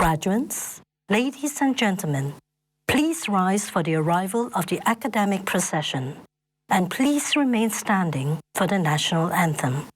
Graduates, ladies and gentlemen, please rise for the arrival of the academic procession, and please remain standing for the national anthem.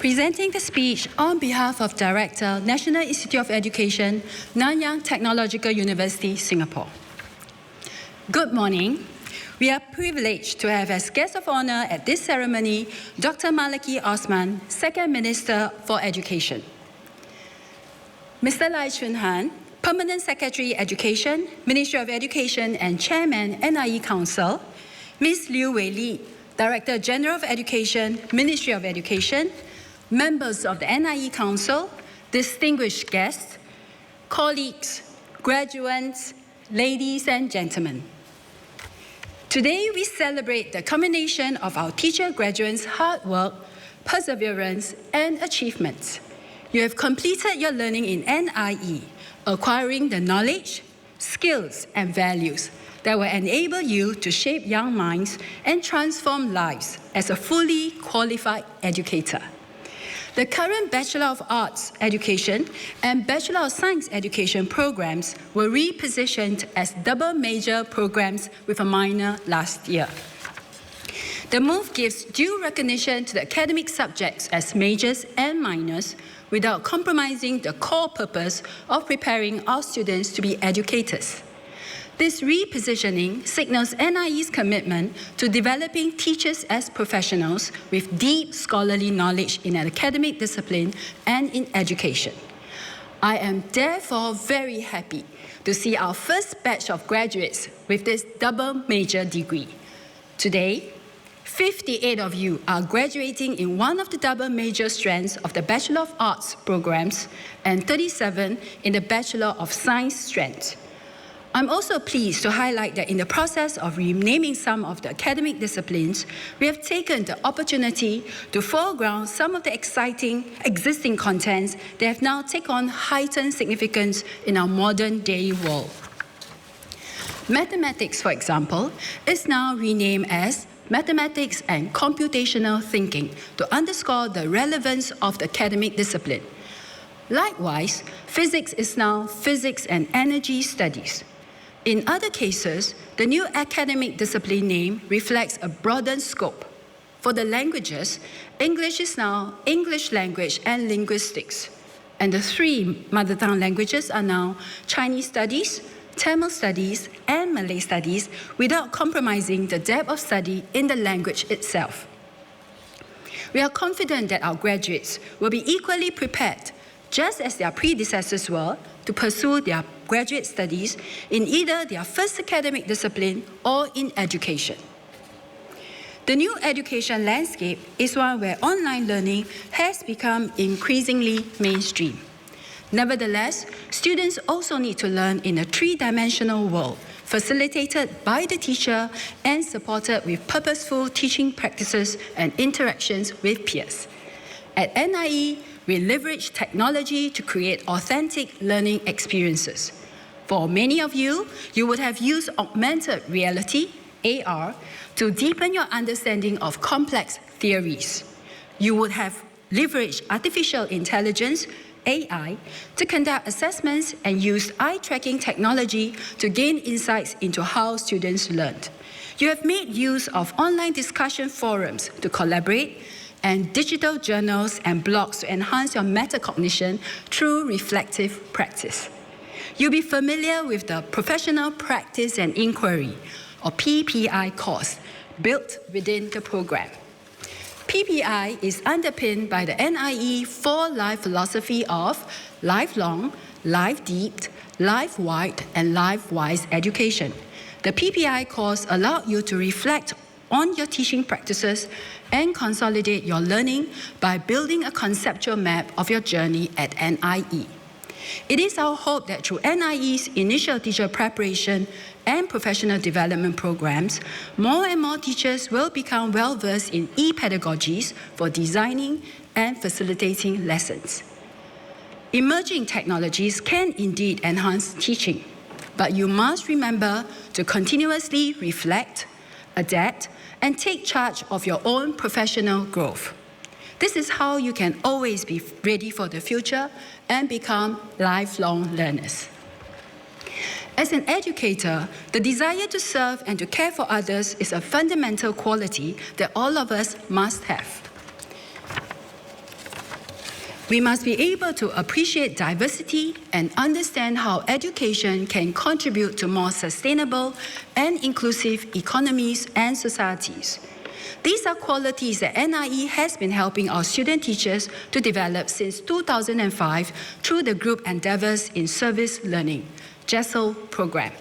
Presenting the speech on behalf of Director, National Institute of Education, Nanyang Technological University, Singapore. Good morning. We are privileged to have as guest of honor at this ceremony, Dr. Malaki Osman, Second Minister for Education. Mr. Lai Chun Han, Permanent Secretary Education, Ministry of Education and Chairman, NIE Council. Ms. Liu Wei Li, Director General of Education, Ministry of Education. Members of the NIE Council, distinguished guests, colleagues, graduates, ladies and gentlemen. Today we celebrate the culmination of our teacher graduates' hard work, perseverance, and achievements. You have completed your learning in NIE, acquiring the knowledge, skills, and values that will enable you to shape young minds and transform lives as a fully qualified educator. The current Bachelor of Arts Education and Bachelor of Science Education programs were repositioned as double major programs with a minor last year. The move gives due recognition to the academic subjects as majors and minors without compromising the core purpose of preparing our students to be educators. This repositioning signals NIE's commitment to developing teachers as professionals with deep scholarly knowledge in an academic discipline and in education. I am therefore very happy to see our first batch of graduates with this double major degree. Today, 58 of you are graduating in one of the double major strands of the Bachelor of Arts programs and 37 in the Bachelor of Science strand. I'm also pleased to highlight that in the process of renaming some of the academic disciplines, we have taken the opportunity to foreground some of the exciting existing contents that have now taken on heightened significance in our modern-day world. Mathematics, for example, is now renamed as Mathematics and Computational Thinking to underscore the relevance of the academic discipline. Likewise, physics is now Physics and Energy Studies. In other cases, the new academic discipline name reflects a broadened scope. For the languages, English is now English Language and Linguistics, and the 3 mother tongue languages are now Chinese Studies, Tamil Studies, and Malay Studies without compromising the depth of study in the language itself. We are confident that our graduates will be equally prepared, just as their predecessors were, to pursue their graduate studies in either their first academic discipline or in education. The new education landscape is one where online learning has become increasingly mainstream. Nevertheless, students also need to learn in a 3-dimensional world, facilitated by the teacher and supported with purposeful teaching practices and interactions with peers. At NIE, we leverage technology to create authentic learning experiences. For many of you, you would have used augmented reality, AR, to deepen your understanding of complex theories. You would have leveraged artificial intelligence, AI, to conduct assessments and use eye-tracking technology to gain insights into how students learned. You have made use of online discussion forums to collaborate and digital journals and blogs to enhance your metacognition through reflective practice. You'll be familiar with the Professional Practice and Inquiry, or PPI course, built within the program. PPI is underpinned by the NIE 4-Life philosophy of lifelong, life-deep, life-wide, and life-wise education. The PPI course allows you to reflect on your teaching practices and consolidate your learning by building a conceptual map of your journey at NIE. It is our hope that through NIE's initial teacher preparation and professional development programs, more and more teachers will become well-versed in e-pedagogies for designing and facilitating lessons. Emerging technologies can indeed enhance teaching, but you must remember to continuously reflect, adapt, and take charge of your own professional growth. This is how you can always be ready for the future and become lifelong learners. As an educator, the desire to serve and to care for others is a fundamental quality that all of us must have. We must be able to appreciate diversity and understand how education can contribute to more sustainable and inclusive economies and societies. These are qualities that NIE has been helping our student teachers to develop since 2005 through the Group Endeavours in Service Learning, GESL program.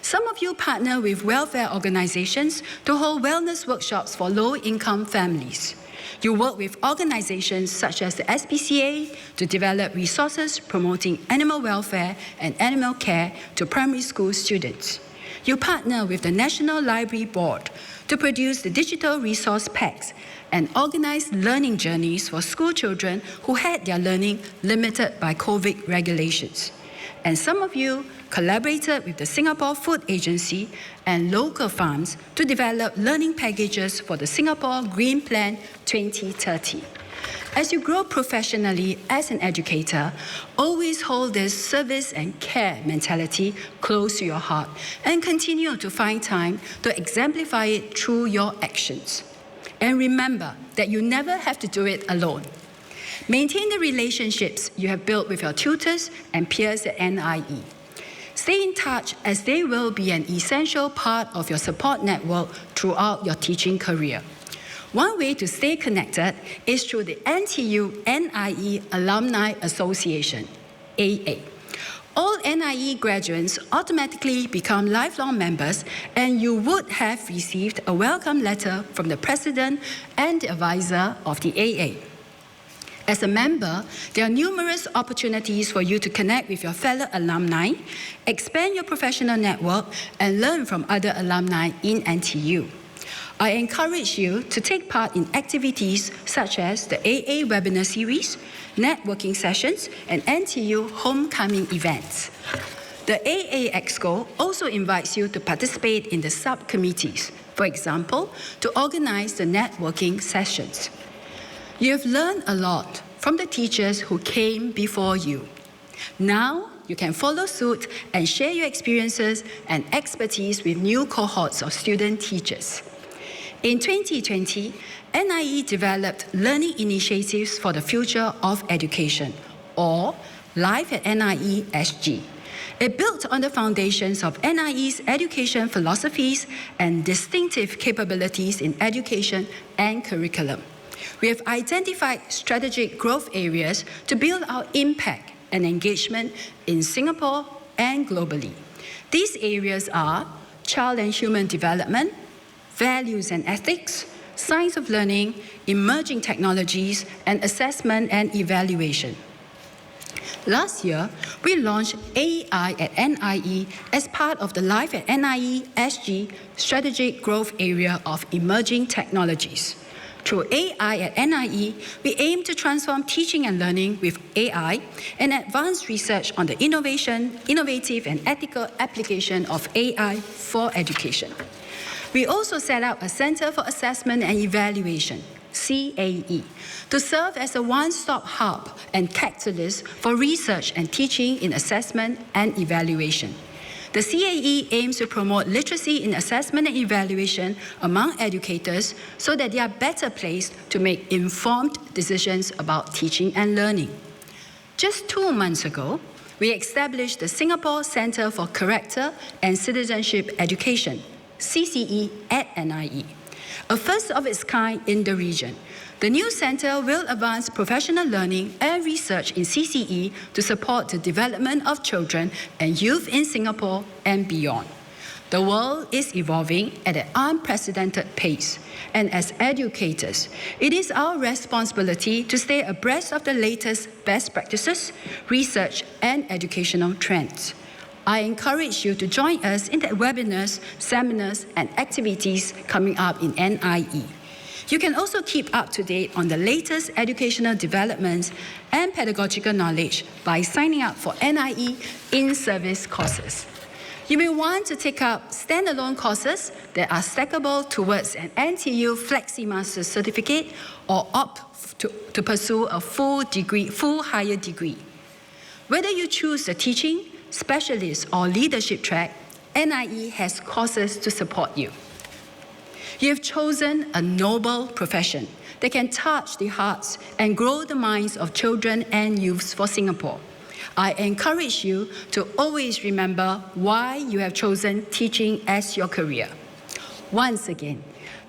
Some of you partner with welfare organizations to hold wellness workshops for low-income families. You work with organizations such as the SPCA to develop resources promoting animal welfare and animal care to primary school students. You partner with the National Library Board to produce the digital resource packs and organize learning journeys for school children who had their learning limited by COVID regulations. And some of you collaborated with the Singapore Food Agency and local farms to develop learning packages for the Singapore Green Plan 2030. As you grow professionally as an educator, always hold this service and care mentality close to your heart and continue to find time to exemplify it through your actions. And remember that you never have to do it alone. Maintain the relationships you have built with your tutors and peers at NIE. Stay in touch as they will be an essential part of your support network throughout your teaching career. One way to stay connected is through the NTU NIE Alumni Association, AA. All NIE graduates automatically become lifelong members, and you would have received a welcome letter from the president and the advisor of the AA. As a member, there are numerous opportunities for you to connect with your fellow alumni, expand your professional network, and learn from other alumni in NTU. I encourage you to take part in activities such as the AA webinar series, networking sessions, and NTU homecoming events. The AA Exco also invites you to participate in the subcommittees, for example, to organize the networking sessions. You have learned a lot from the teachers who came before you. Now, you can follow suit and share your experiences and expertise with new cohorts of student teachers. In 2020, NIE developed learning initiatives for the future of education, or Life at NIE SG. It built on the foundations of NIE's education philosophies and distinctive capabilities in education and curriculum. We have identified strategic growth areas to build our impact and engagement in Singapore and globally. These areas are child and human development, values and ethics, science of learning, emerging technologies, and assessment and evaluation. Last year, we launched AI at NIE as part of the Life at NIE SG strategic growth area of emerging technologies. Through AI at NIE, we aim to transform teaching and learning with AI and advance research on the innovative and ethical application of AI for education. We also set up a Center for Assessment and Evaluation, CAE, to serve as a one-stop hub and catalyst for research and teaching in assessment and evaluation. The CAE aims to promote literacy in assessment and evaluation among educators so that they are better placed to make informed decisions about teaching and learning. Just 2 months ago, we established the Singapore Centre for Character and Citizenship Education, CCE at NIE, a first of its kind in the region. The new centre will advance professional learning and research in CCE to support the development of children and youth in Singapore and beyond. The world is evolving at an unprecedented pace, and as educators, it is our responsibility to stay abreast of the latest best practices, research, and educational trends. I encourage you to join us in the webinars, seminars, and activities coming up in NIE. You can also keep up to date on the latest educational developments and pedagogical knowledge by signing up for NIE in-service courses. You may want to take up standalone courses that are stackable towards an NTU Flexi Master Certificate or opt to pursue a full higher degree. Whether you choose the teaching, specialist, or leadership track, NIE has courses to support you. You have chosen a noble profession that can touch the hearts and grow the minds of children and youths for Singapore. I encourage you to always remember why you have chosen teaching as your career. Once again,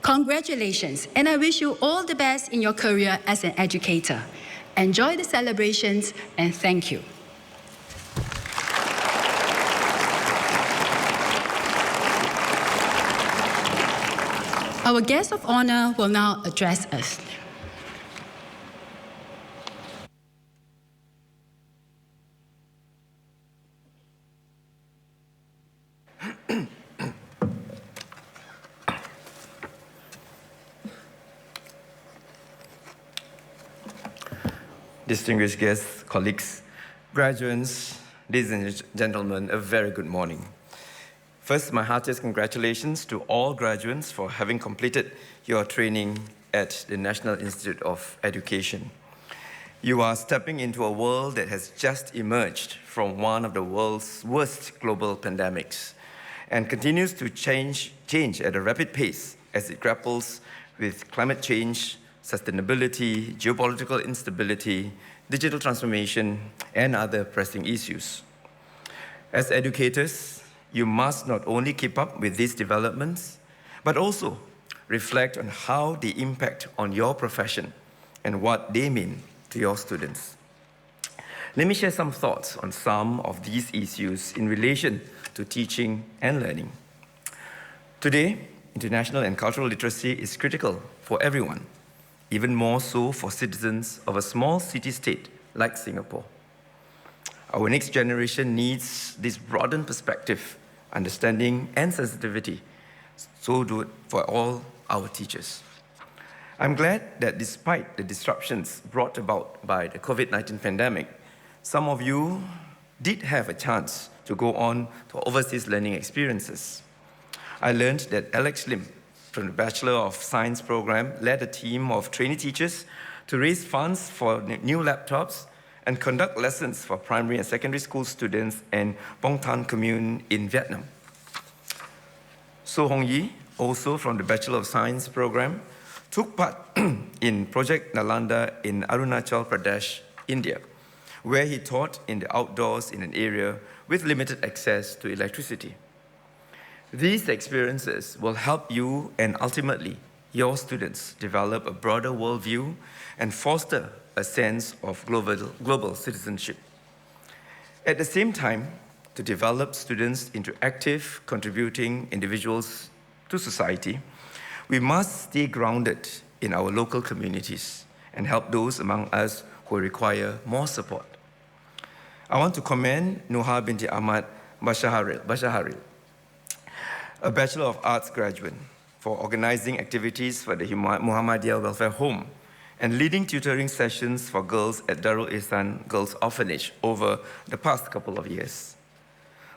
congratulations, and I wish you all the best in your career as an educator. Enjoy the celebrations, and thank you. Our guest of honor will now address us. Distinguished guests, colleagues, graduates, ladies and gentlemen, a very good morning. First, my heartiest congratulations to all graduates for having completed your training at the National Institute of Education. You are stepping into a world that has just emerged from one of the world's worst global pandemics and continues to change at a rapid pace as it grapples with climate change, sustainability, geopolitical instability, digital transformation, and other pressing issues. As educators, you must not only keep up with these developments, but also reflect on how they impact on your profession and what they mean to your students. Let me share some thoughts on some of these issues in relation to teaching and learning. Today, international and cultural literacy is critical for everyone, even more so for citizens of a small city-state like Singapore. Our next generation needs this broadened perspective, understanding, and sensitivity. So do it for all our teachers. I'm glad that despite the disruptions brought about by the COVID-19 pandemic, some of you did have a chance to go on to overseas learning experiences. I learned that Alex Lim from the Bachelor of Science program led a team of trainee teachers to raise funds for new laptops and conduct lessons for primary and secondary school students in Bong Tan Commune in Vietnam. So Hong Yi, also from the Bachelor of Science program, took part in Project Nalanda in Arunachal Pradesh, India, where he taught in the outdoors in an area with limited access to electricity. These experiences will help you and ultimately your students develop a broader worldview and foster a sense of global citizenship. At the same time, to develop students into active, contributing individuals to society, we must stay grounded in our local communities and help those among us who require more support. I want to commend Nuha binti Ahmad Bashaharil, a Bachelor of Arts graduate, for organizing activities for the Muhammadiyah Welfare Home and leading tutoring sessions for girls at Darul Ihsan Girls Orphanage over the past couple of years.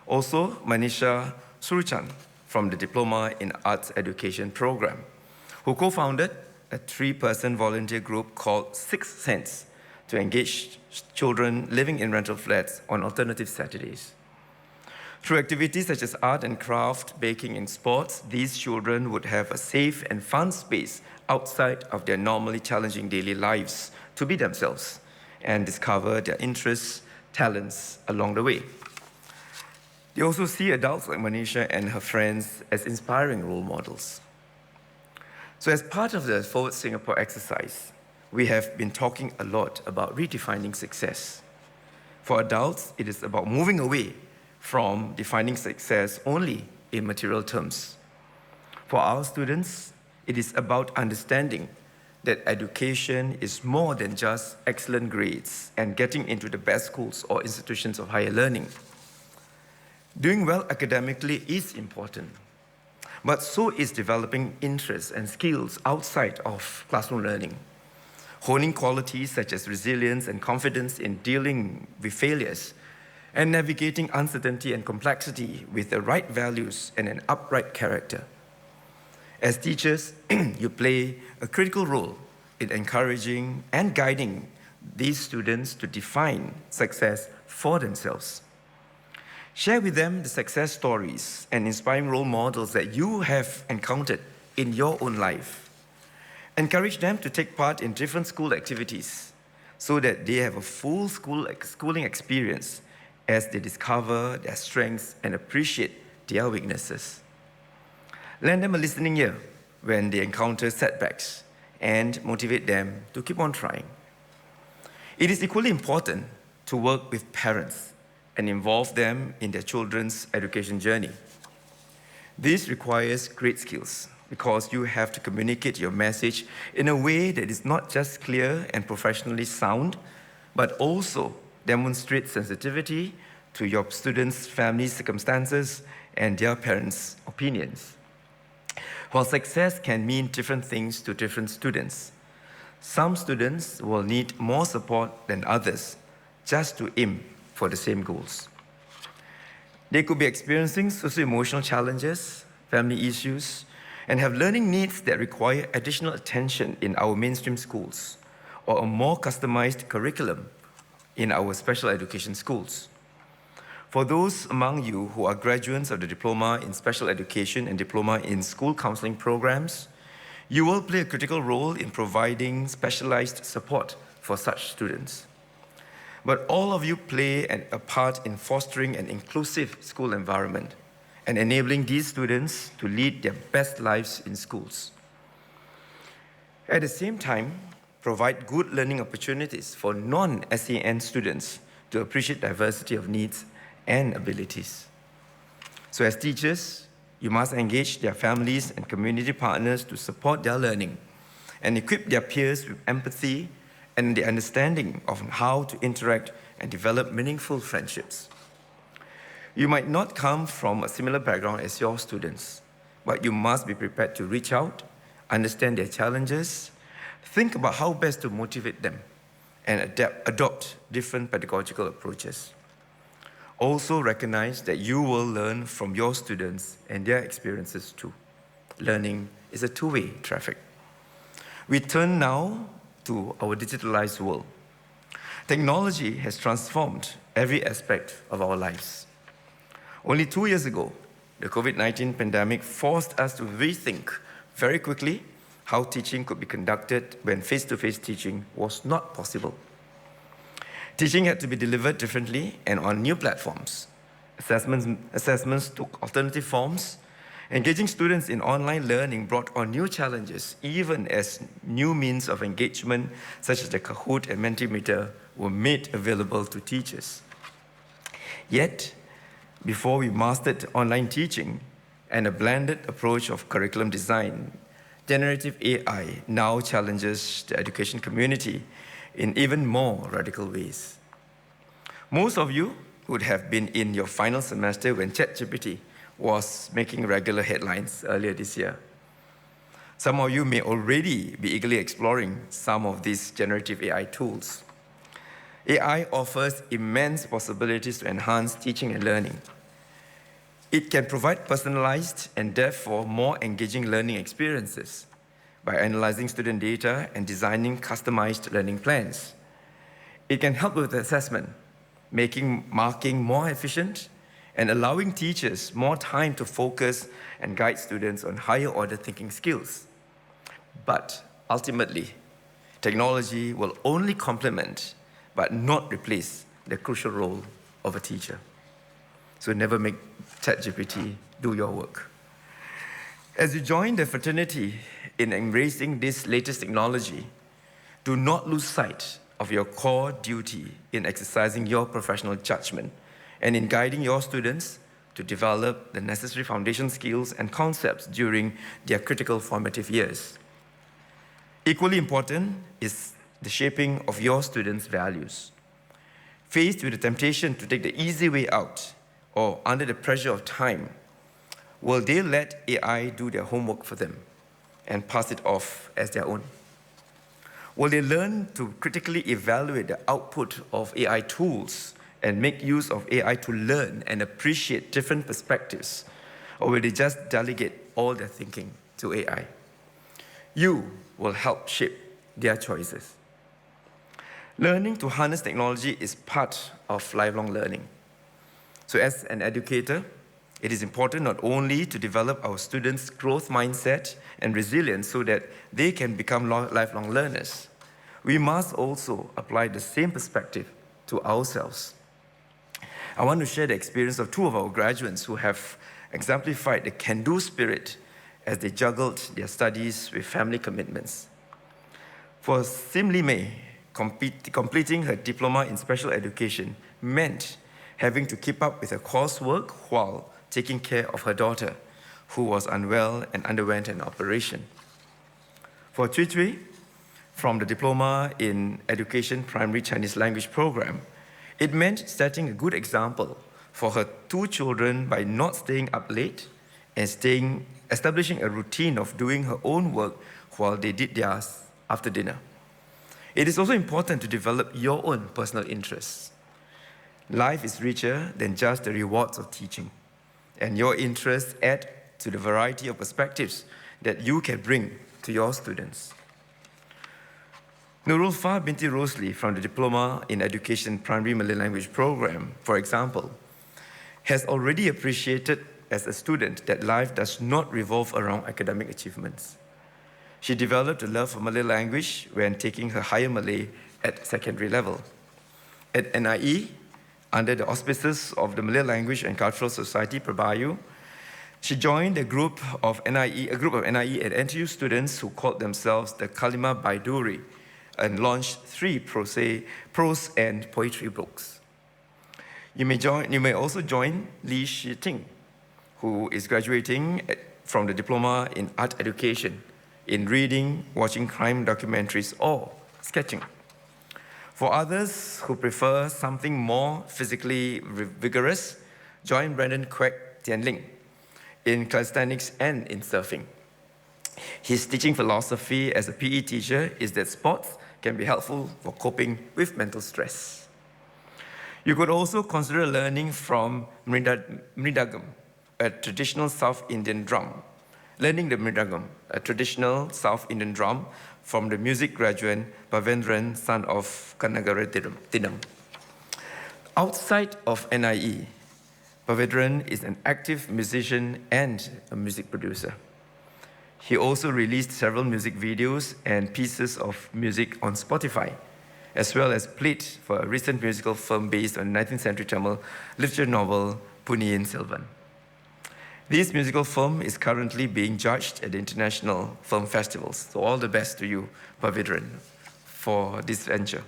Also, Manisha Suruchan from the Diploma in Arts Education program, who co-founded a 3-person volunteer group called 6 Cents to engage children living in rental flats on alternative Saturdays. Through activities such as art and craft, baking, and sports, these children would have a safe and fun space outside of their normally challenging daily lives to be themselves and discover their interests, talents along the way. They also see adults like Manisha and her friends as inspiring role models. So as part of the Forward Singapore exercise, we have been talking a lot about redefining success. For adults, it is about moving away from defining success only in material terms. For our students, it is about understanding that education is more than just excellent grades and getting into the best schools or institutions of higher learning. Doing well academically is important, but so is developing interests and skills outside of classroom learning. Honing qualities such as resilience and confidence in dealing with failures, and navigating uncertainty and complexity with the right values and an upright character. As teachers, you play a critical role in encouraging and guiding these students to define success for themselves. Share with them the success stories and inspiring role models that you have encountered in your own life. Encourage them to take part in different school activities so that they have a full schooling experience as they discover their strengths and appreciate their weaknesses. Lend them a listening ear when they encounter setbacks and motivate them to keep on trying. It is equally important to work with parents and involve them in their children's education journey. This requires great skills because you have to communicate your message in a way that is not just clear and professionally sound, but also demonstrate sensitivity to your students' family circumstances and their parents' opinions. While success can mean different things to different students, some students will need more support than others just to aim for the same goals. They could be experiencing socio-emotional challenges, family issues, and have learning needs that require additional attention in our mainstream schools or a more customized curriculum in our special education schools. For those among you who are graduates of the Diploma in Special Education and Diploma in School Counseling programs, you will play a critical role in providing specialized support for such students. But all of you play a part in fostering an inclusive school environment and enabling these students to lead their best lives in schools. At the same time, provide good learning opportunities for non-SEN students to appreciate diversity of needs and abilities. So as teachers, you must engage their families and community partners to support their learning and equip their peers with empathy and the understanding of how to interact and develop meaningful friendships. You might not come from a similar background as your students, but you must be prepared to reach out, understand their challenges, think about how best to motivate them, and adopt different pedagogical approaches. Also recognize that you will learn from your students and their experiences too. Learning is a two-way traffic. We turn now to our digitalized world. Technology has transformed every aspect of our lives. Only 2 years ago, the COVID-19 pandemic forced us to rethink very quickly how teaching could be conducted when face-to-face teaching was not possible. Teaching had to be delivered differently and on new platforms. Assessments took alternative forms. Engaging students in online learning brought on new challenges, even as new means of engagement, such as the Kahoot and Mentimeter, were made available to teachers. Yet, before we mastered online teaching and a blended approach of curriculum design, generative AI now challenges the education community in even more radical ways. Most of you would have been in your final semester when ChatGPT was making regular headlines earlier this year. Some of you may already be eagerly exploring some of these generative AI tools. AI offers immense possibilities to enhance teaching and learning. It can provide personalized and therefore more engaging learning experiences by analyzing student data and designing customized learning plans. It can help with assessment, making marking more efficient and allowing teachers more time to focus and guide students on higher order thinking skills. But ultimately, technology will only complement but not replace the crucial role of a teacher. So never make ChatGPT do your work. As you join the fraternity in embracing this latest technology, do not lose sight of your core duty in exercising your professional judgment and in guiding your students to develop the necessary foundation skills and concepts during their critical formative years. Equally important is the shaping of your students' values. Faced with the temptation to take the easy way out or under the pressure of time, will they let AI do their homework for them and pass it off as their own? Will they learn to critically evaluate the output of AI tools and make use of AI to learn and appreciate different perspectives? Or will they just delegate all their thinking to AI? You will help shape their choices. Learning to harness technology is part of lifelong learning. So as an educator, it is important not only to develop our students' growth mindset and resilience so that they can become lifelong learners, we must also apply the same perspective to ourselves. I want to share the experience of two of our graduates who have exemplified the can-do spirit as they juggled their studies with family commitments. For Sim Lee Mei, completing her diploma in special education meant having to keep up with her coursework while taking care of her daughter, who was unwell and underwent an operation. For Cui Cui, from the Diploma in Education Primary Chinese Language Program, it meant setting a good example for her two children by not staying up late and establishing a routine of doing her own work while they did theirs after dinner. It is also important to develop your own personal interests. Life is richer than just the rewards of teaching, and your interests add to the variety of perspectives that you can bring to your students. Nurul Fa binti Rosli from the Diploma in Education Primary Malay Language Program, for example, has already appreciated as a student that life does not revolve around academic achievements. She developed a love for Malay language when taking her higher Malay at secondary level. At NIE, under the auspices of the Malay Language and Cultural Society, Prabayu, she joined a group of NIE and NTU students who called themselves the Kalimah Baiduri and launched 3 prose and poetry books. You may also join Li Shiting, who is graduating from the Diploma in Art Education in reading, watching crime documentaries, or sketching. For others who prefer something more physically vigorous, join Brandon Kwek Tianling in calisthenics and in surfing. His teaching philosophy as a PE teacher is that sports can be helpful for coping with mental stress. You could also consider learning from Mridagam, a traditional South Indian drum. Learning the Mridagam, a traditional South Indian drum, from the music graduate Bhavendran, son of Kanagara Tinam. Outside of NIE, Bhavendran is an active musician and a music producer. He also released several music videos and pieces of music on Spotify, as well as played for a recent musical film based on 19th century Tamil literature novel Punniyin Selvan. This musical film is currently being judged at the international film festivals. So all the best to you, Bhavendran, for this venture.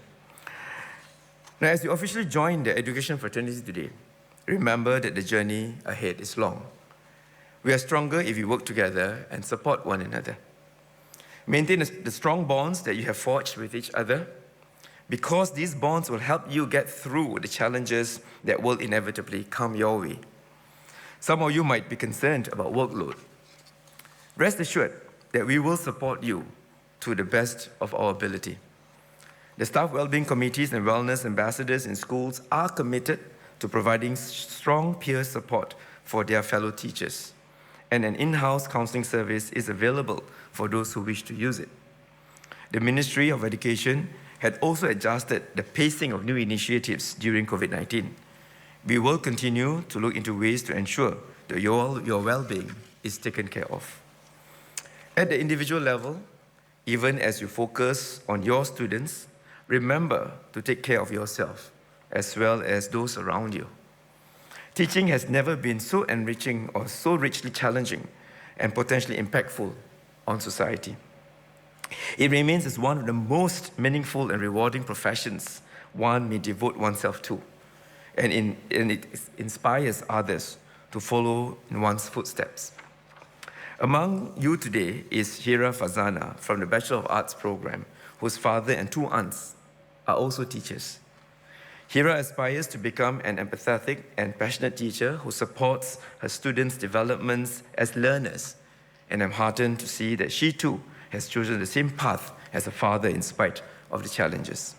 Now, as you officially join the education fraternity today, remember that the journey ahead is long. We are stronger if we work together and support one another. Maintain the strong bonds that you have forged with each other, because these bonds will help you get through the challenges that will inevitably come your way. Some of you might be concerned about workload. Rest assured that we will support you to the best of our ability. The staff well-being committees and wellness ambassadors in schools are committed to providing strong peer support for their fellow teachers, and an in-house counseling service is available for those who wish to use it. The Ministry of Education had also adjusted the pacing of new initiatives during COVID-19. We will continue to look into ways to ensure that your well-being is taken care of. At the individual level, even as you focus on your students, remember to take care of yourself as well as those around you. Teaching has never been so enriching or so richly challenging and potentially impactful on society. It remains as one of the most meaningful and rewarding professions one may devote oneself to, and it inspires others to follow in one's footsteps. Among you today is Hira Fazana from the Bachelor of Arts program, whose father and two aunts are also teachers. Hira aspires to become an empathetic and passionate teacher who supports her students' developments as learners, and I'm heartened to see that she too has chosen the same path as her father in spite of the challenges.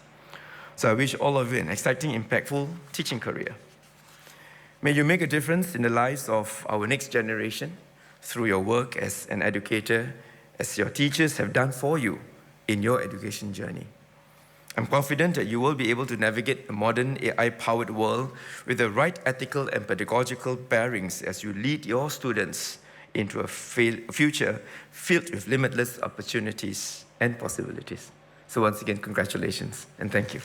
So I wish all of you an exciting, impactful teaching career. May you make a difference in the lives of our next generation through your work as an educator, as your teachers have done for you in your education journey. I'm confident that you will be able to navigate a modern AI-powered world with the right ethical and pedagogical bearings as you lead your students into a future filled with limitless opportunities and possibilities. So once again, congratulations and thank you.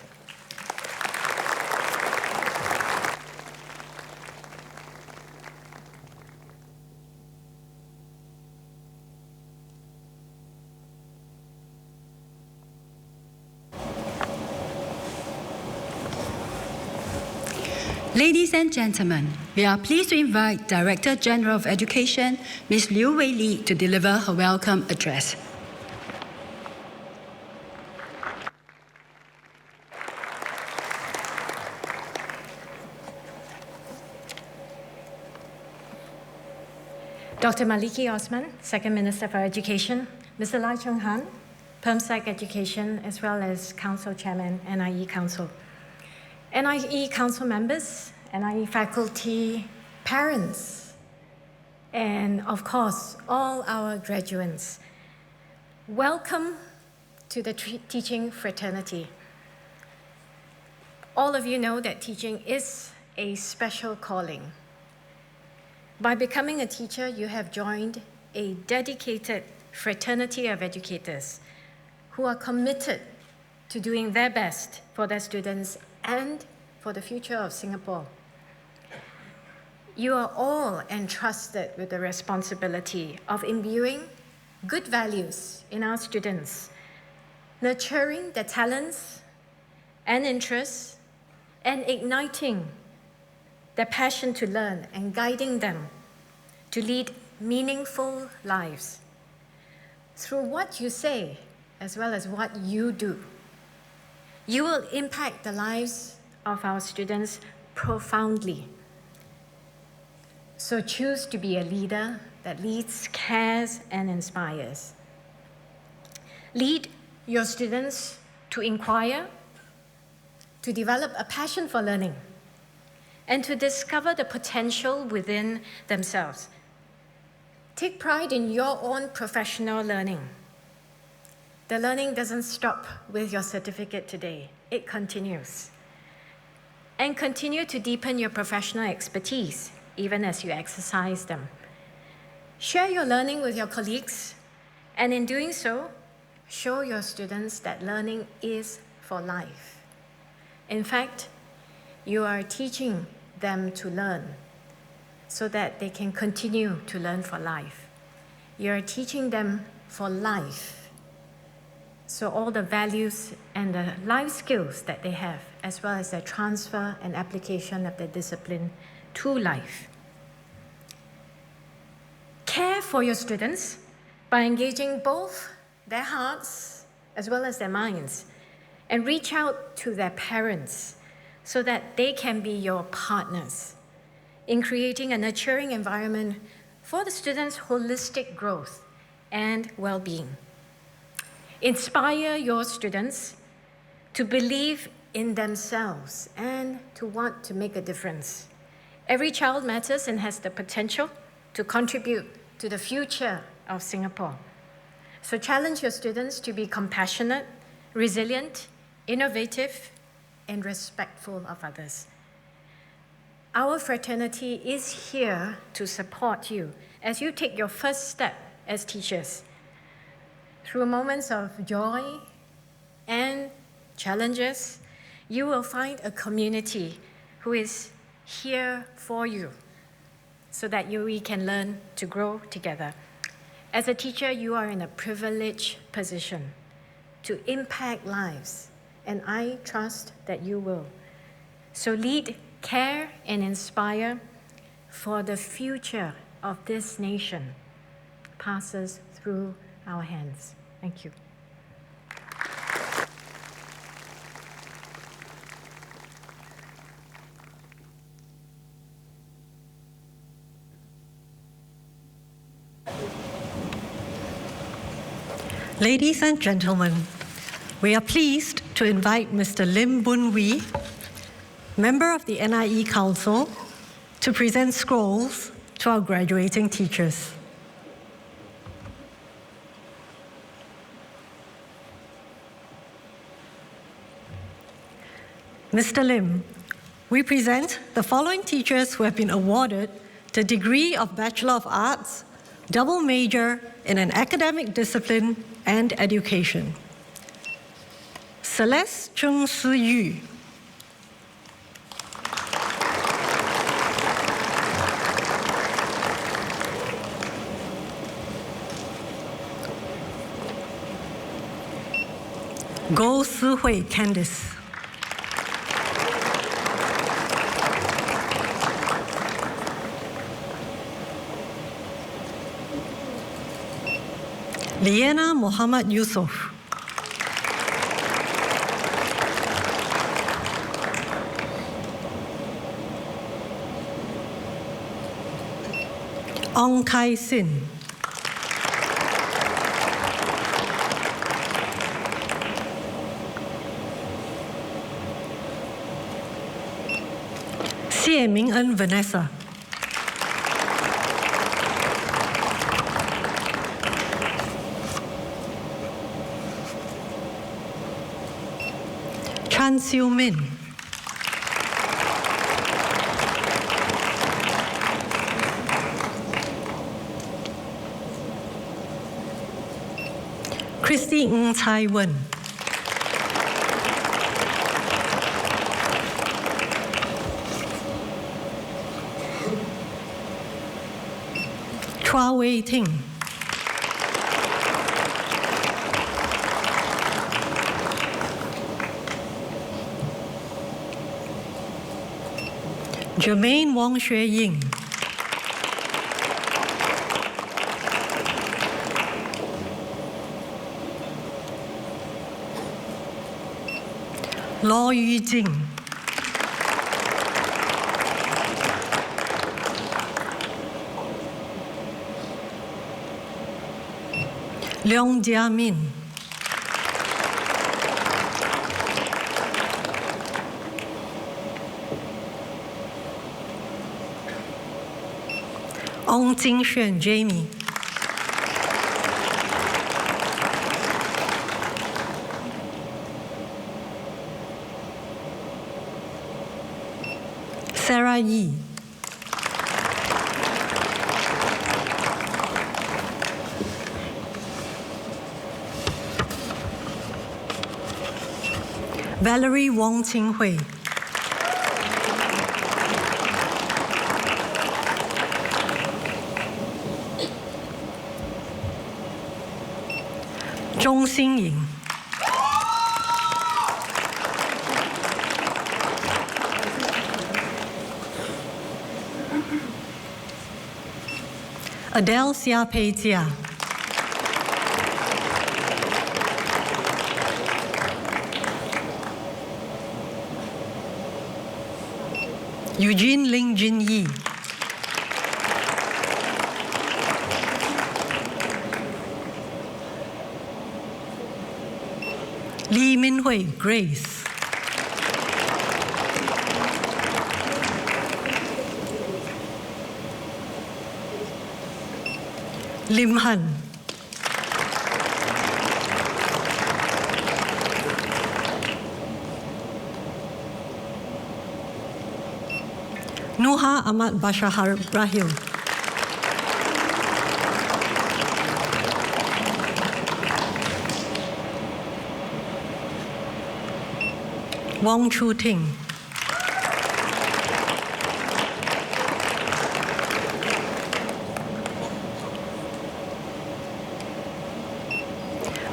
Ladies and gentlemen, we are pleased to invite Director General of Education, Ms. Liu Wei Li, to deliver her welcome address. Dr. Maliki Osman, Second Minister for Education, Mr. Lai Chung Han, PermSec Education, as well as Council Chairman, NIE Council. NIE Council members, NIE faculty, parents, and of course, all our graduates. Welcome to the teaching fraternity. All of you know that teaching is a special calling. By becoming a teacher, you have joined a dedicated fraternity of educators who are committed to doing their best for their students and for the future of Singapore. You are all entrusted with the responsibility of imbuing good values in our students, nurturing their talents and interests, and igniting their passion to learn, and guiding them to lead meaningful lives through what you say as well as what you do. You will impact the lives of our students profoundly. So choose to be a leader that leads, cares, and inspires. Lead your students to inquire, to develop a passion for learning, and to discover the potential within themselves. Take pride in your own professional learning. The learning doesn't stop with your certificate today. It continues. And continue to deepen your professional expertise, even as you exercise them. Share your learning with your colleagues, and in doing so, show your students that learning is for life. In fact, you are teaching them to learn so that they can continue to learn for life. You are teaching them for life, so all the values and the life skills that they have, as well as their transfer and application of the discipline to life. Care for your students by engaging both their hearts as well as their minds, and reach out to their parents so that they can be your partners in creating a nurturing environment for the students' holistic growth and well-being. Inspire your students to believe in themselves and to want to make a difference. Every child matters and has the potential to contribute to the future of Singapore. So challenge your students to be compassionate, resilient, innovative, and respectful of others. Our fraternity is here to support you as you take your first step as teachers. Through moments of joy and challenges, you will find a community who is here for you so that we can learn to grow together. As a teacher, you are in a privileged position to impact lives, and I trust that you will. So lead, care, and inspire, for the future of this nation passes through our hands. Thank you. Ladies and gentlemen, we are pleased to invite Mr. Lim Boon Wee, member of the NIE Council, to present scrolls to our graduating teachers. Mr. Lim, we present the following teachers who have been awarded the degree of Bachelor of Arts, double major in an academic discipline and education. Celeste Chung Si Yu. Goh Si Hui Candice. Liana Muhammad Yusuf. Ong Kai Sin. Xie Ming En Vanessa. Chan Siu Min. Christy Ng Chai Wen. Chua Wei Ting. Jermaine Wong Xue Ying. Law Yu Jing. Leong Jia Min. Ong Jing Xuan Jamie. Sarah Yi. Valerie Wong Qing Hui. Zhong Xingying. Adele Xia Pei Jia. Eugene Ling Jin Yi. Lee Min Hui Grace. Lim Han. Nuha Ahmad Bashar Rahil. Wong Chu Ting.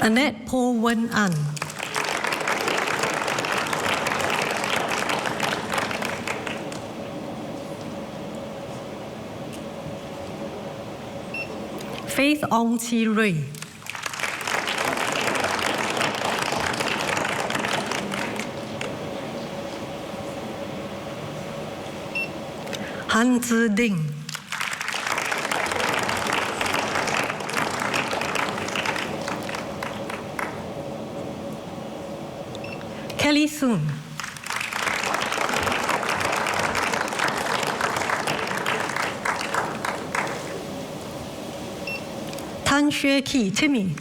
Annette Po Wen An. Faith Ong Chi Rui. Han Zi Ding. Kelly Soon. Tan Xue Ki Timmy.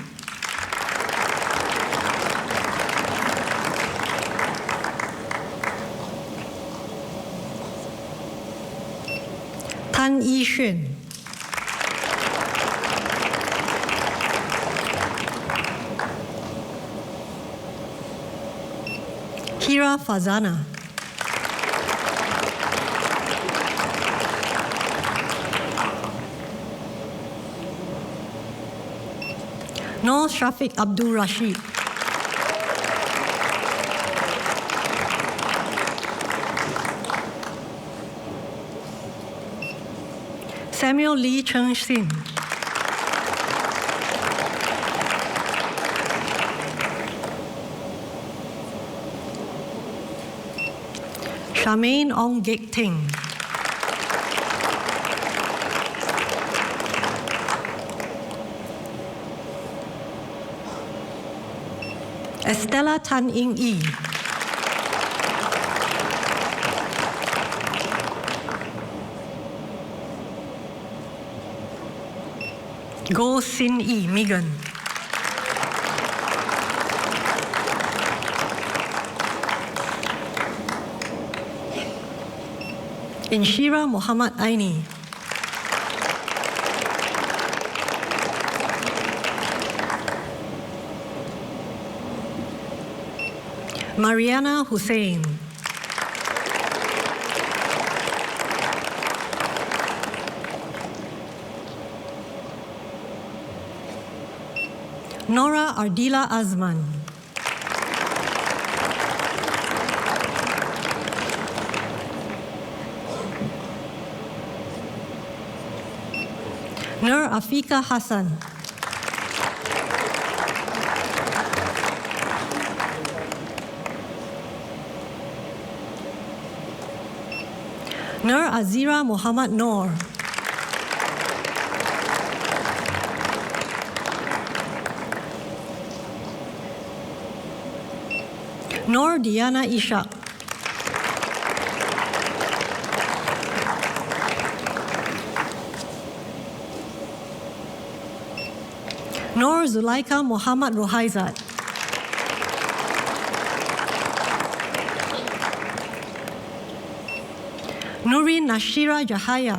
Tan Yi Xuan. Hira Fazana. Noor Shafiq Abdul Rashid. Samuel Lee Cheng Sin. Charmaine Ong Gek Ting. Estella Tan Ing Yi. Go Sin Yi Megan. Inshira Muhammad Aini. Mariana Hussein. Nora Ardila Azman. Nur Afika Hassan. Nur Azira Muhammad Noor. Nur Diana Ishak. Nur Zulaika Muhammad Rohaizat. Nurin Nashira Jahaya.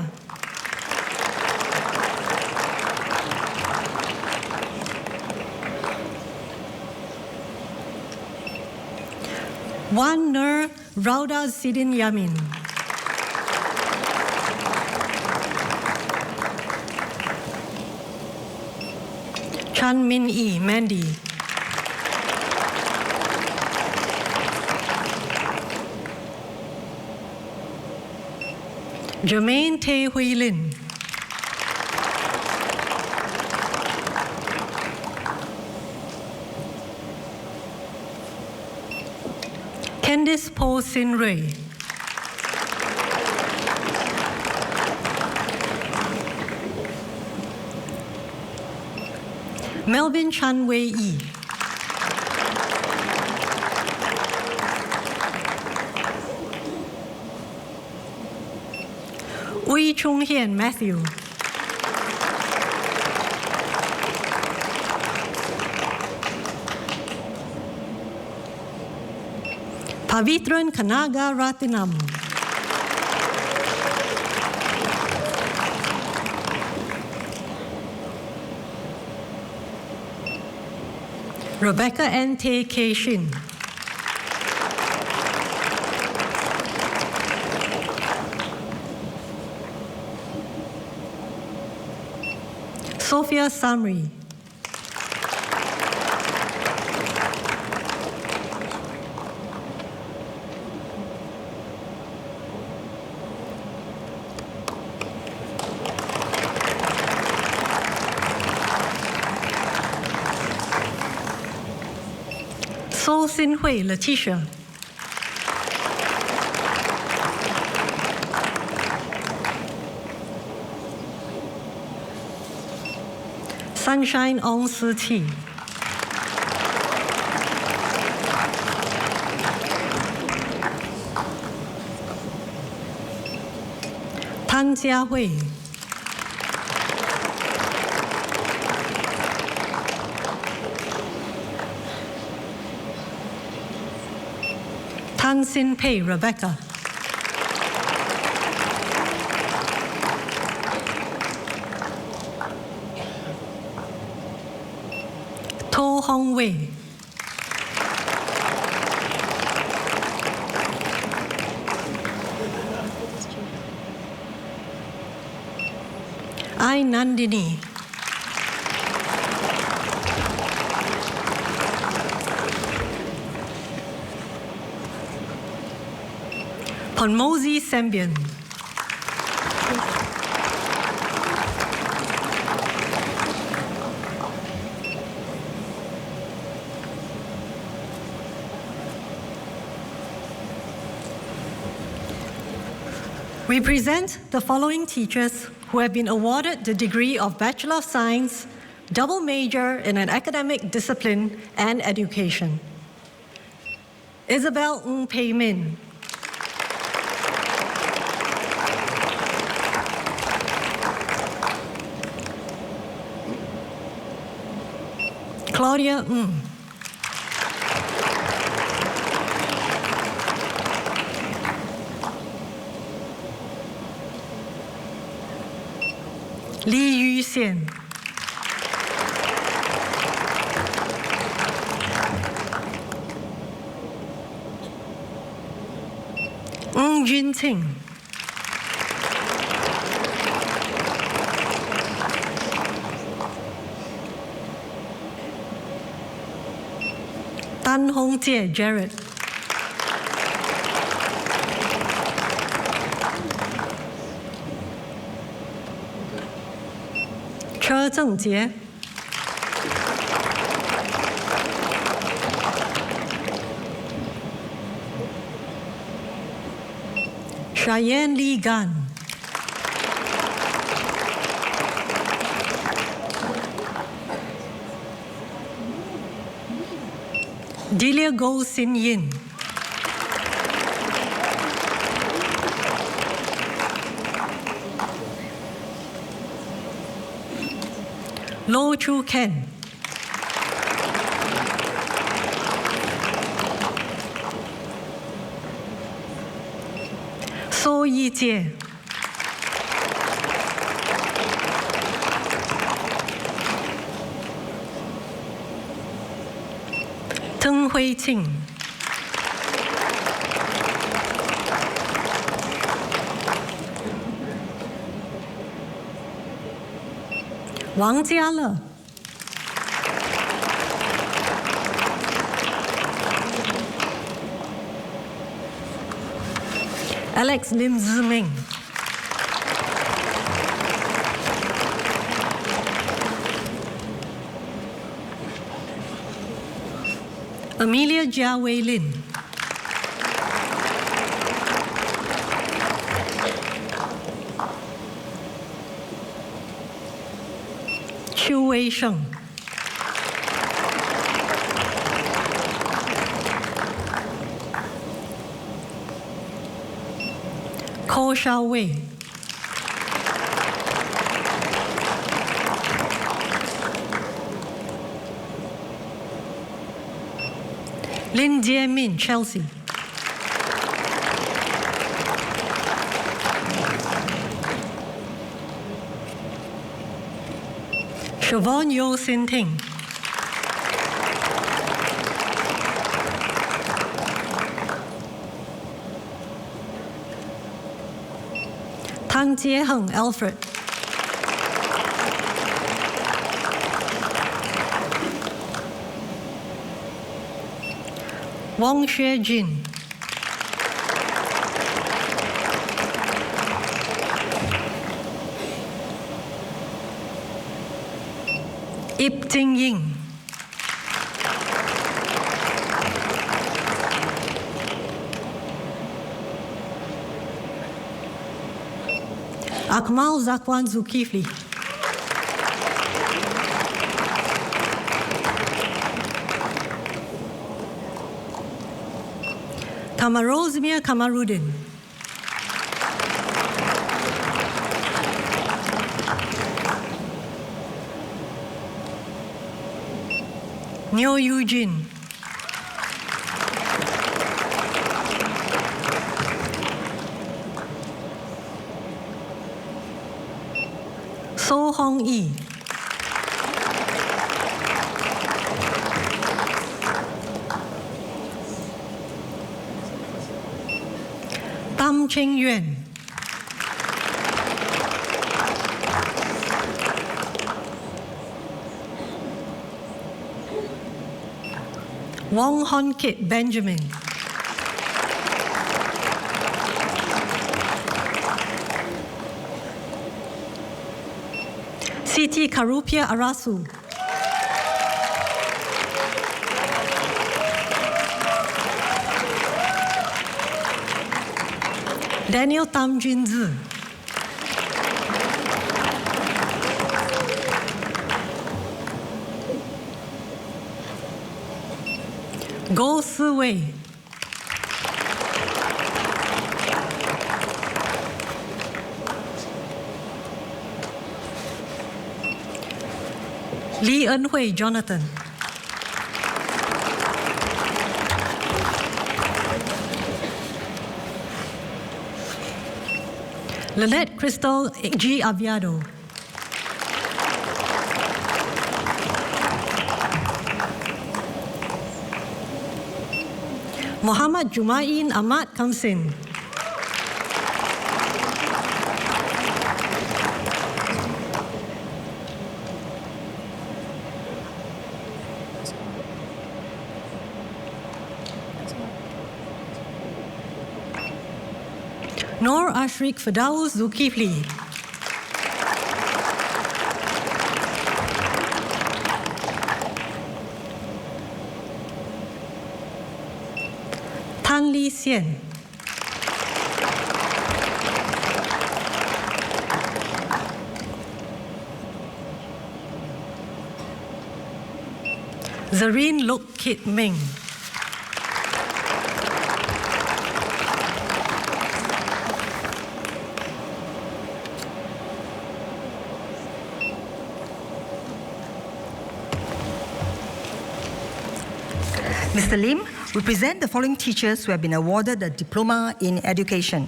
Wan Nur Rauda Sidin Yamin. Chan Min E. Mandy. Jermaine Tae Hui Lin. Candice Po Sin Ray. Melvin Chan Wei Yi. Ui Chung Hien Matthew. Pavitran Kanaga Ratinam. Rebecca N. Tae K. Shin. Sophia Samri. So Sin Hui Letitia. Sunshine Ong Si Ti. Tan Jia Hui. Tan Sin Pei Rebecca. To Hong Wei. I Nandini. Ponmozi Sembian. We present the following teachers who have been awarded the degree of Bachelor of Science, double major in an academic discipline and education. Isabel Ng Pei Min. Claudia Ng. Li Yu Xian. Ng Jin Ting. Tan Hong Jie Jared. 车正杰、Cheyenne Lee Gunn, Delia Go Sin Yin, Lo Chu Ken, So Yi Jie, Teng Hui Qing, Wang Jiale, Alex Lim Ziming, Amelia Jia Wei Lin, Chu Wei Sheng, Ko Shao Wei, Lin Jie Min, Chelsea, Siobhan Yo Sin Ting, Tang Jie Heng, Alfred, Wang Xue Jin, Ip Ting Ying, Akmal Zakwan Zulkifli, Kamarozmir Kamarudin, Neo Eugene, So Hong Yi, Tam Cheng Yuan, Wong Hon Kit Benjamin, Siti Karupia Arasu, Daniel Tam Junzi, Go Si Wei, Lee En Hui Jonathan, Lynette Crystal G. Aviado, Muhammad Jumain Ahmad Kamsin, Noor Ashrik Firdaus Zulkifli, Tan Lee Sien. Zareen Lok Kit Ming. Mr. Lim, we present the following teachers who have been awarded the Diploma in Education.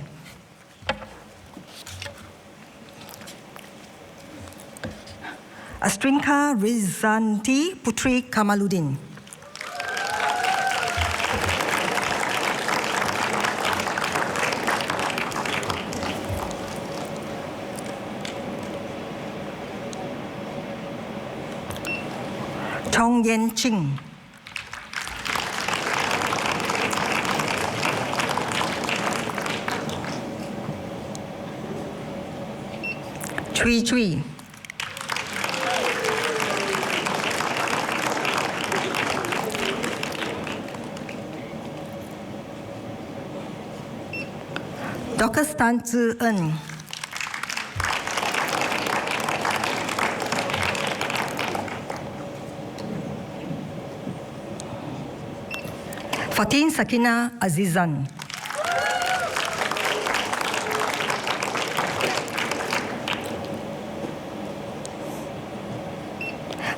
Astrinka Rizanti Putri Kamaluddin. Chong Yen Ching. Chui Chui. Dr. Tan Zi En. Fatin Sakina Azizan.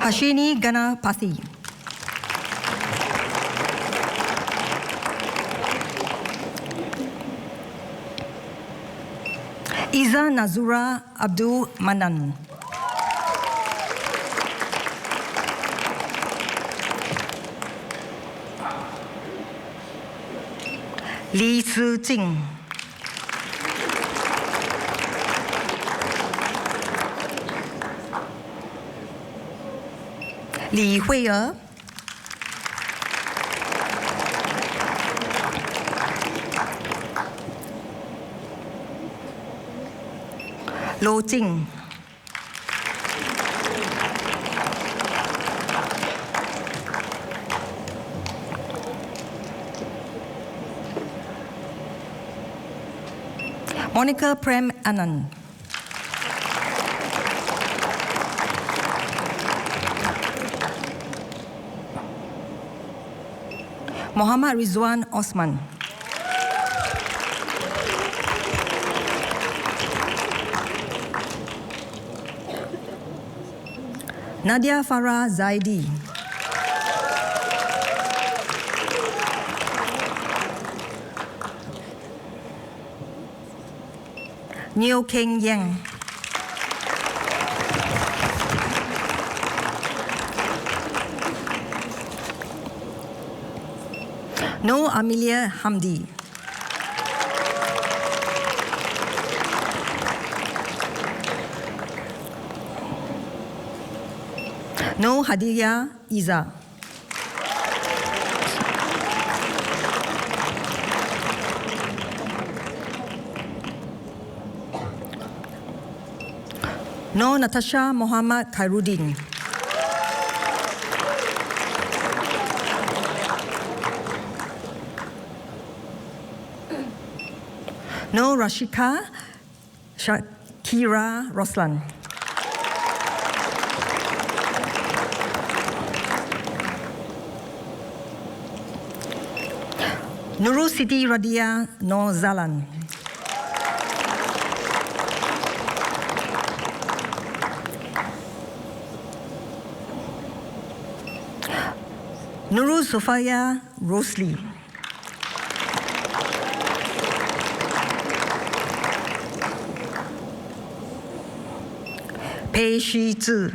Hashini Ganapathy. Iza Nazura Abdul Manan. Li Si Jing. Li Hui'er. Lo Jing. Monica Prem Anand. Muhammad Rizwan Osman. Nadia Farah Zaidi. Neo Keng Yang. No Amelia Hamdi. No Hadiya Iza. No Natasha Muhammad Khairuddin. No Rashika Shakira Roslan. Nurul Siti Radia No Zalan. Nurul Sofia Rosli. Pei Shi Zhi.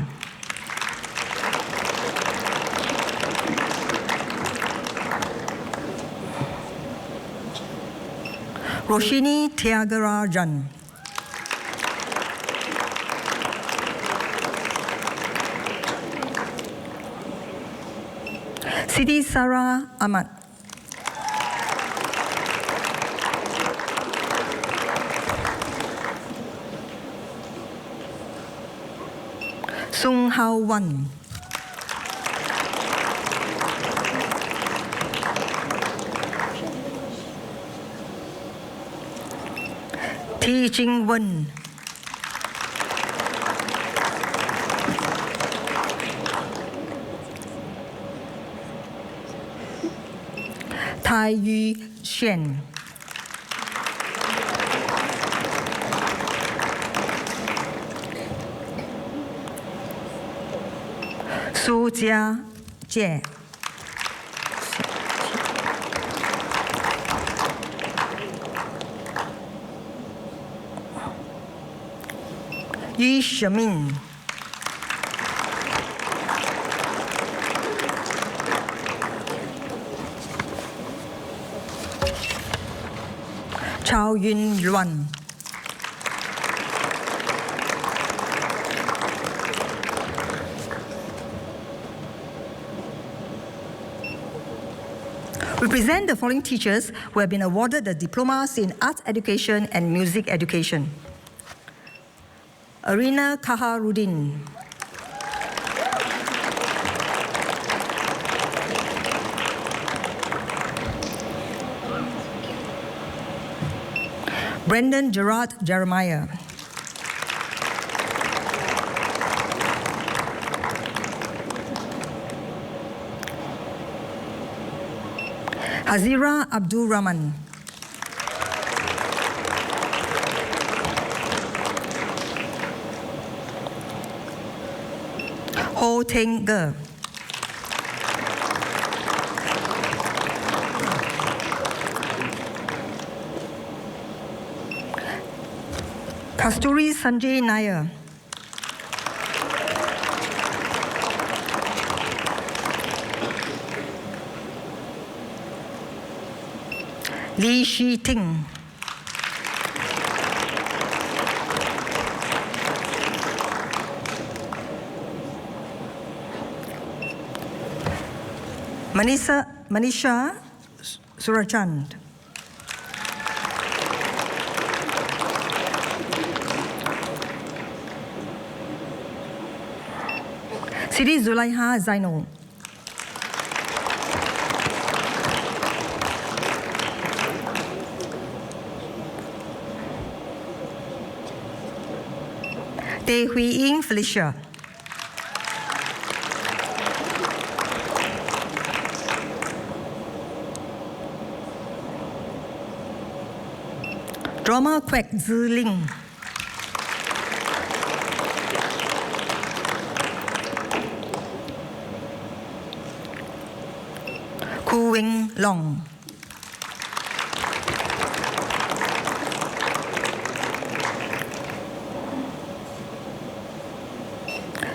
Roshini Tyagarajan. Siti Sarah Ahmad. Sung Hao Wan. Thi Ching Wen, Tai Yu Shen, Su Jia Jie, Yu Shemin, Chao Yun Luan, we present the following teachers who have been awarded the diplomas in Arts Education and Music Education. Arina Kaharudin, Brendan Gerard Jeremiah, Hazira Abdul Rahman, Ho Teng Ge, Kasturi Sanjay Nair, Li Shi Ting, Manisha Surachand, Siti Zulaiha Zainul, Teh Hui Ying Felicia, Drama Kwek Zi Ling, Ku Wing Long,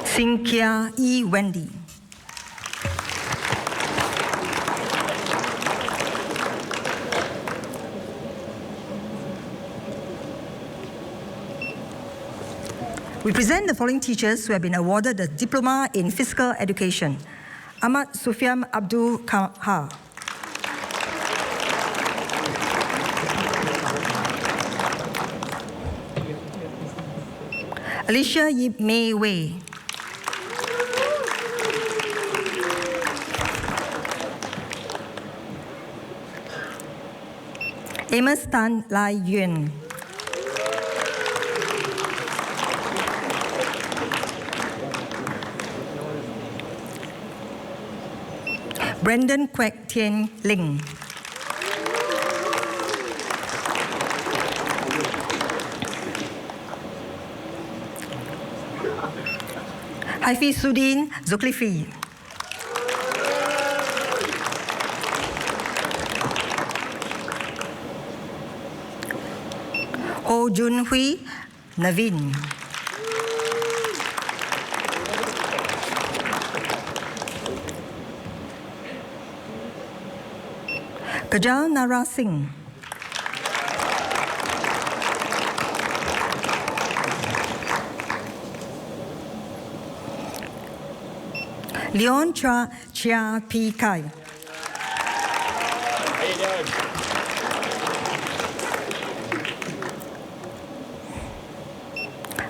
Sinkia E. Wendy, we present the following teachers who have been awarded the Diploma in Physical Education. Ahmad Sufyan Abdul Kahar, Alicia Yip Mei Wei, Amos Tan Lai Yuen, Brendan Kwek Tien Ling, Hafizudin Zulkifli, Ho Jun Hui Naveen, Kajal Nara Singh, Leon Chia Pi Kai,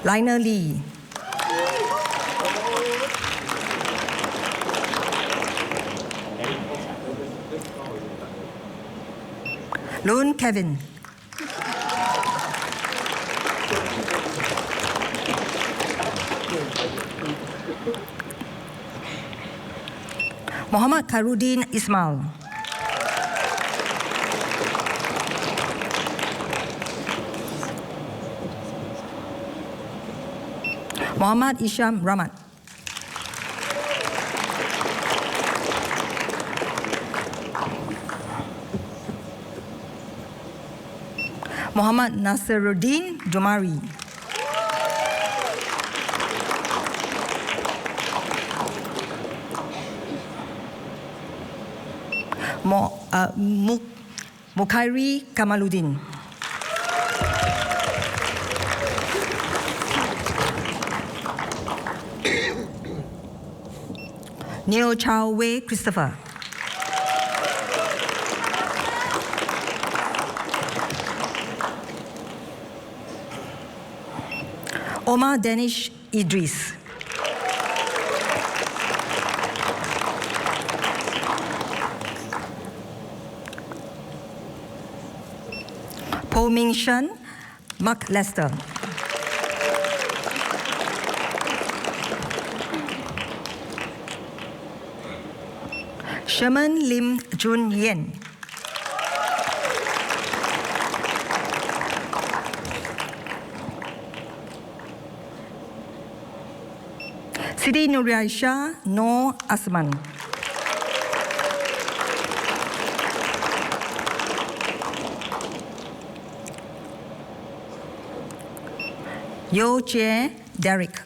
Liner Lee, Loon Kevin, Muhammad Khairuddin Ismail. Muhammad Isham Rahmat. Muhammad Nasiruddin Jumari. Mukhairi Kamaluddin. Neo Chow Wei Christopher. Omar Danish Idris. Po Ming Shen, Mark Lester. Sherman Lim Jun Yen. Siti Nuriaisha Noor Asman. Yo Jie Derek.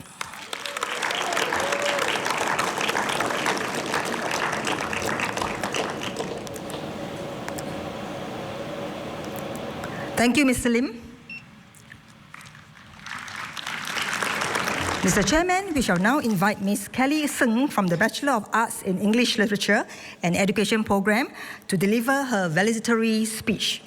Thank you, Mr. Lim. Mr. Chairman, we shall now invite Ms. Kelly Seng from the Bachelor of Arts in English Literature and Education program to deliver her valedictory speech.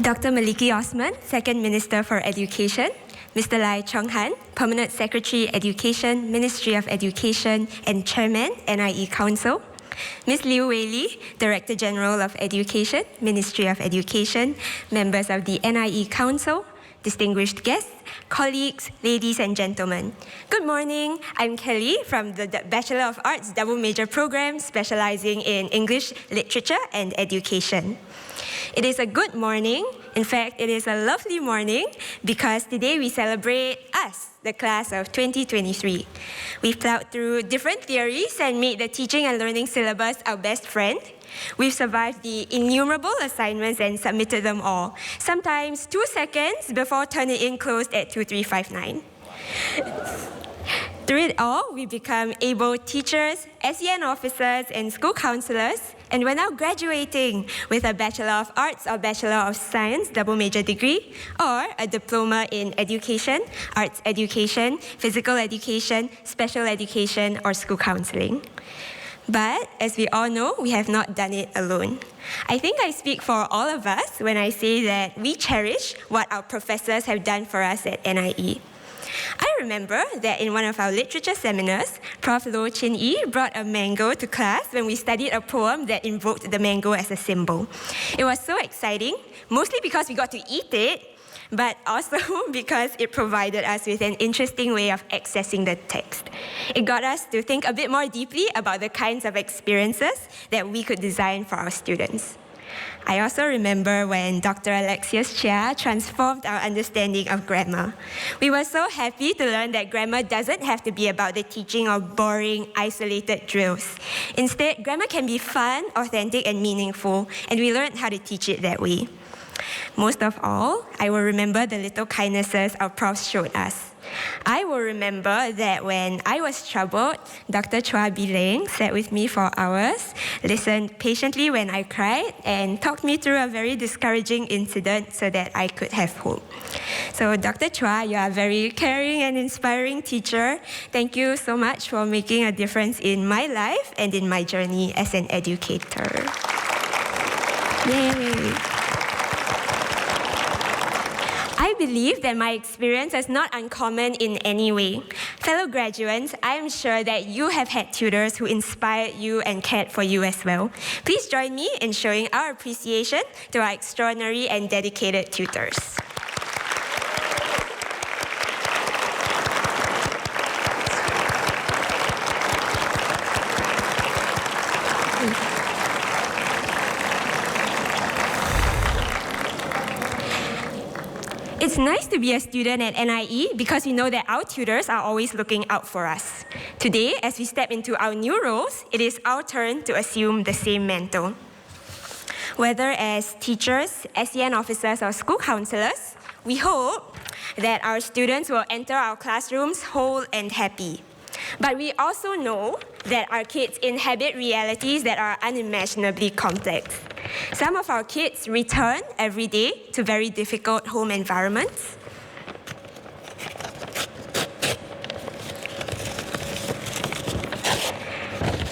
Dr. Maliki Osman, Second Minister for Education, Mr. Lai Chong Han, Permanent Secretary Education, Ministry of Education and Chairman, NIE Council, Ms. Liu Wei Li, Director General of Education, Ministry of Education, members of the NIE Council, distinguished guests, colleagues, ladies and gentlemen. Good morning, I'm Kelly from the Bachelor of Arts double major program specializing in English, Literature and Education. It is a good morning. In fact, it is a lovely morning because today we celebrate us, the class of 2023. We've plowed through different theories and made the teaching and learning syllabus our best friend. We've survived the innumerable assignments and submitted them all, sometimes 2 seconds before Turnitin closed at 2359. Through it all, we become able teachers, SEN officers, and school counselors, and we're now graduating with a Bachelor of Arts or Bachelor of Science double major degree, or a Diploma in Education, Arts Education, Physical Education, Special Education, or School Counseling. But as we all know, we have not done it alone. I think I speak for all of us when I say that we cherish what our professors have done for us at NIE. I remember that in one of our literature seminars, Prof. Loh Chin Yi brought a mango to class when we studied a poem that invoked the mango as a symbol. It was so exciting, mostly because we got to eat it, but also because it provided us with an interesting way of accessing the text. It got us to think a bit more deeply about the kinds of experiences that we could design for our students. I also remember when Dr. Alexius Chia transformed our understanding of grammar. We were so happy to learn that grammar doesn't have to be about the teaching of boring, isolated drills. Instead, grammar can be fun, authentic, and meaningful, and we learned how to teach it that way. Most of all, I will remember the little kindnesses our profs showed us. I will remember that when I was troubled, Dr. Chua Bileng sat with me for hours, listened patiently when I cried, and talked me through a very discouraging incident so that I could have hope. So Dr. Chua, you are a very caring and inspiring teacher. Thank you so much for making a difference in my life and in my journey as an educator. Yay! I believe that my experience is not uncommon in any way. Fellow graduates, I am sure that you have had tutors who inspired you and cared for you as well. Please join me in showing our appreciation to our extraordinary and dedicated tutors. It's nice to be a student at NIE because we know that our tutors are always looking out for us. Today, as we step into our new roles, it is our turn to assume the same mantle. Whether as teachers, SEN officers, or school counselors, we hope that our students will enter our classrooms whole and happy. But we also know that our kids inhabit realities that are unimaginably complex. Some of our kids return every day to very difficult home environments.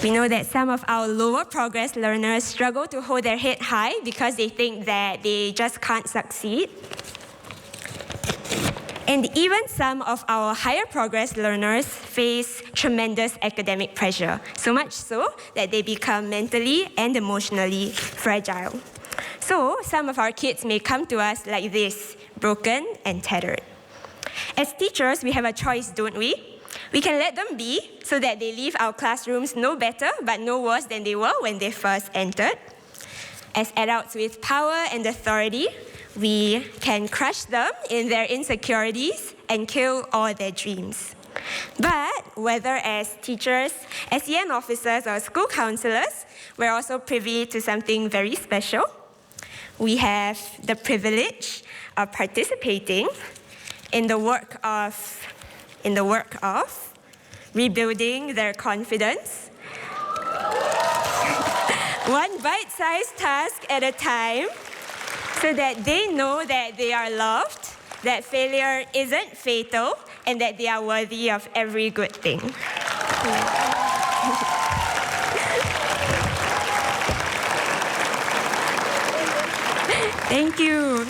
We know that some of our lower progress learners struggle to hold their head high because they think that they just can't succeed. And even some of our higher progress learners face tremendous academic pressure, so much so that they become mentally and emotionally fragile. So some of our kids may come to us like this, broken and tattered. As teachers, we have a choice, don't we? We can let them be so that they leave our classrooms no better but no worse than they were when they first entered. As adults with power and authority, we can crush them in their insecurities and kill all their dreams. But whether as teachers, SEN officers, or school counselors, we're also privy to something very special. We have the privilege of participating in the work of rebuilding their confidence, one bite-sized task at a time, so that they know that they are loved, that failure isn't fatal, and that they are worthy of every good thing. Thank you.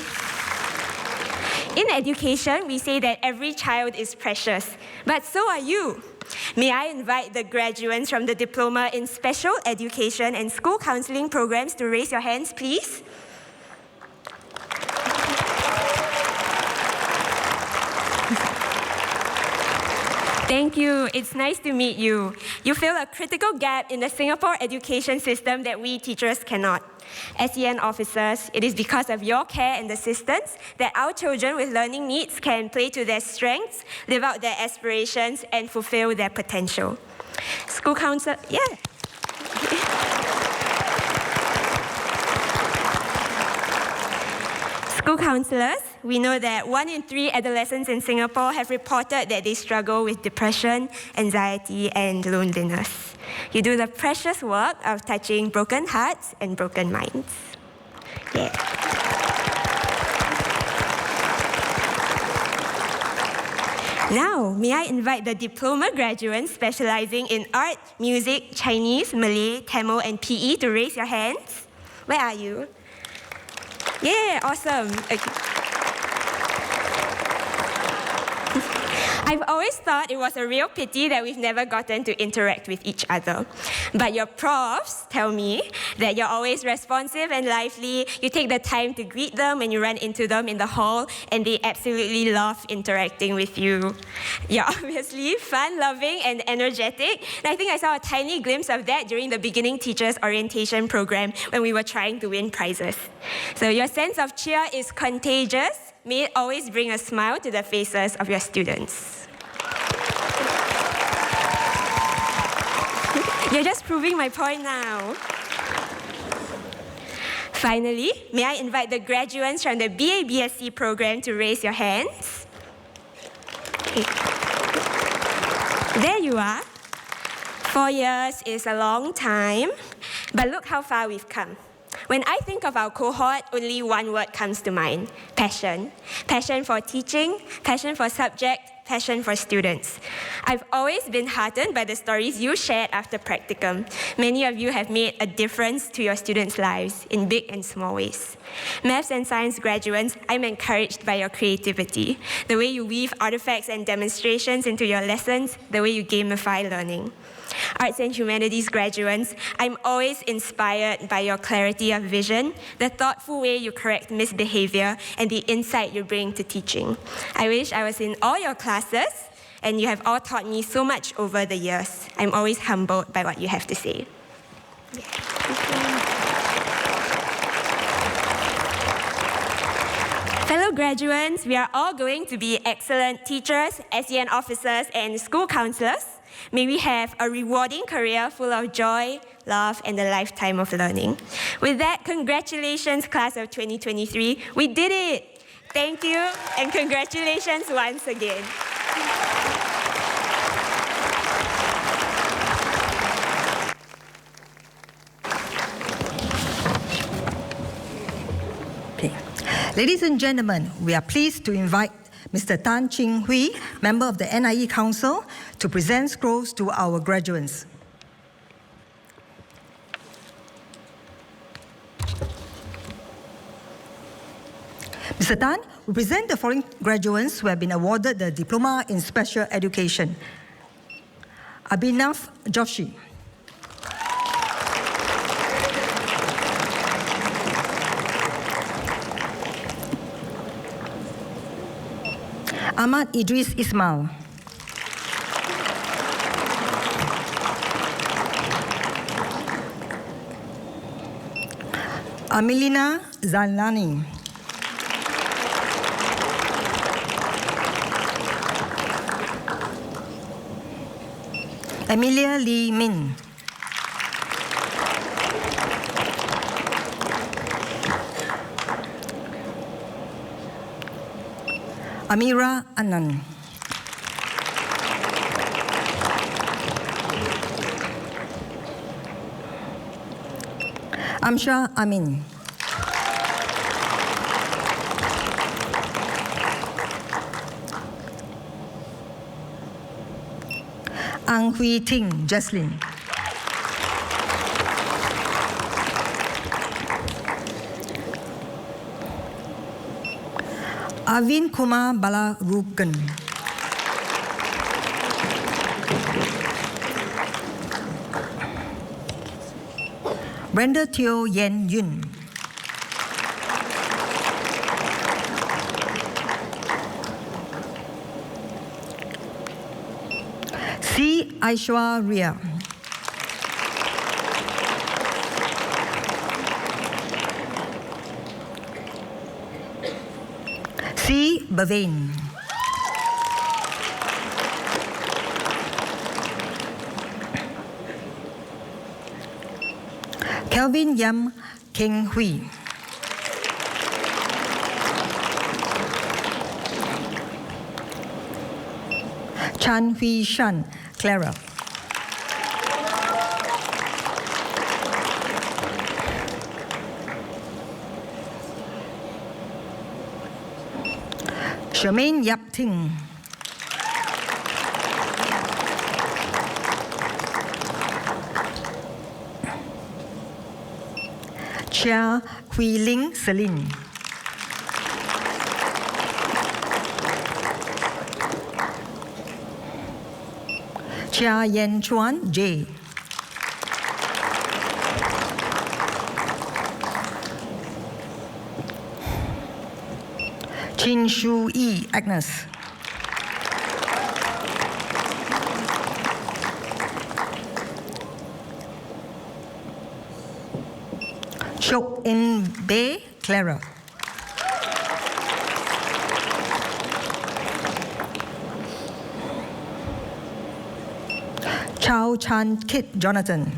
In education, we say that every child is precious, but so are you. May I invite the graduates from the Diploma in Special Education and School Counseling programs to raise your hands, please? Thank you. It's nice to meet you. You fill a critical gap in the Singapore education system that we teachers cannot. SEN officers, it is because of your care and assistance that our children with learning needs can play to their strengths, live out their aspirations, and fulfill their potential. School council, School counselors, we know that 1 in 3 adolescents in Singapore have reported that they struggle with depression, anxiety, and loneliness. You do the precious work of touching broken hearts and broken minds. Yeah. Now, may I invite the diploma graduates specializing in art, music, Chinese, Malay, Tamil, and PE to raise your hands. Where are you? Yeah, awesome. Okay. I've always thought it was a real pity that we've never gotten to interact with each other. But your profs tell me that you're always responsive and lively. You take the time to greet them when you run into them in the hall, and they absolutely love interacting with you. You're obviously fun-loving and energetic. And I think I saw a tiny glimpse of that during the beginning teachers orientation program when we were trying to win prizes. So your sense of cheer is contagious. May it always bring a smile to the faces of your students. You're just proving my point now. Finally, may I invite the graduates from the BA-BSc program to raise your hands? Okay. There you are. 4 years is a long time, but look how far we've come. When I think of our cohort, only one word comes to mind: passion. Passion for teaching, passion for subject, passion for students. I've always been heartened by the stories you shared after practicum. Many of you have made a difference to your students' lives in big and small ways. Maths and science graduates, I'm encouraged by your creativity, the way you weave artifacts and demonstrations into your lessons, the way you gamify learning. Arts and humanities graduates, I'm always inspired by your clarity of vision, the thoughtful way you correct misbehavior, and the insight you bring to teaching. I wish I was in all your classes, and you have all taught me so much over the years. I'm always humbled by what you have to say. Fellow graduates, we are all going to be excellent teachers, SEN officers, and school counselors. May we have a rewarding career full of joy, love, and a lifetime of learning. With that, congratulations, class of 2023. We did it! Thank you, and congratulations once again. Okay. Ladies and gentlemen, we are pleased to invite Mr. Tan Ching Hui, member of the NIE Council, to present scrolls to our graduates. Mr. Tan will present the following graduates who have been awarded the Diploma in Special Education. Abhinav Joshi. Ahmad Idris Ismail. Amelina Zalani. Emilia Lee Min. Amira Anand. Amsha Amin. Ang Hui Ting Jaslyn. Arvind Kumar Balarugan. Brenda Teo Yen Yun. C. Aishwarya. C. Bavain. Kelvin Yam Keng Hui. Chan Hui Shan Clara. Charmaine Yap Ting. Chia Hui Ling Celine. Chia Yen Chuan J. Chin Shu Yi Agnes. Chok In Bay Clara. Chow Chan Kit Jonathan.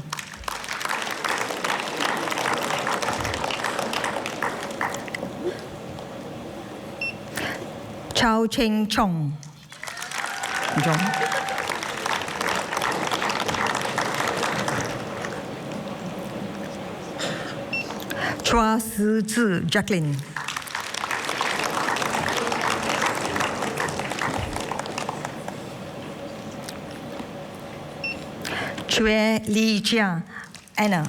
Chow Cheng Chong. Chua Si Zi Jacqueline. Chue Li Chia, Anna.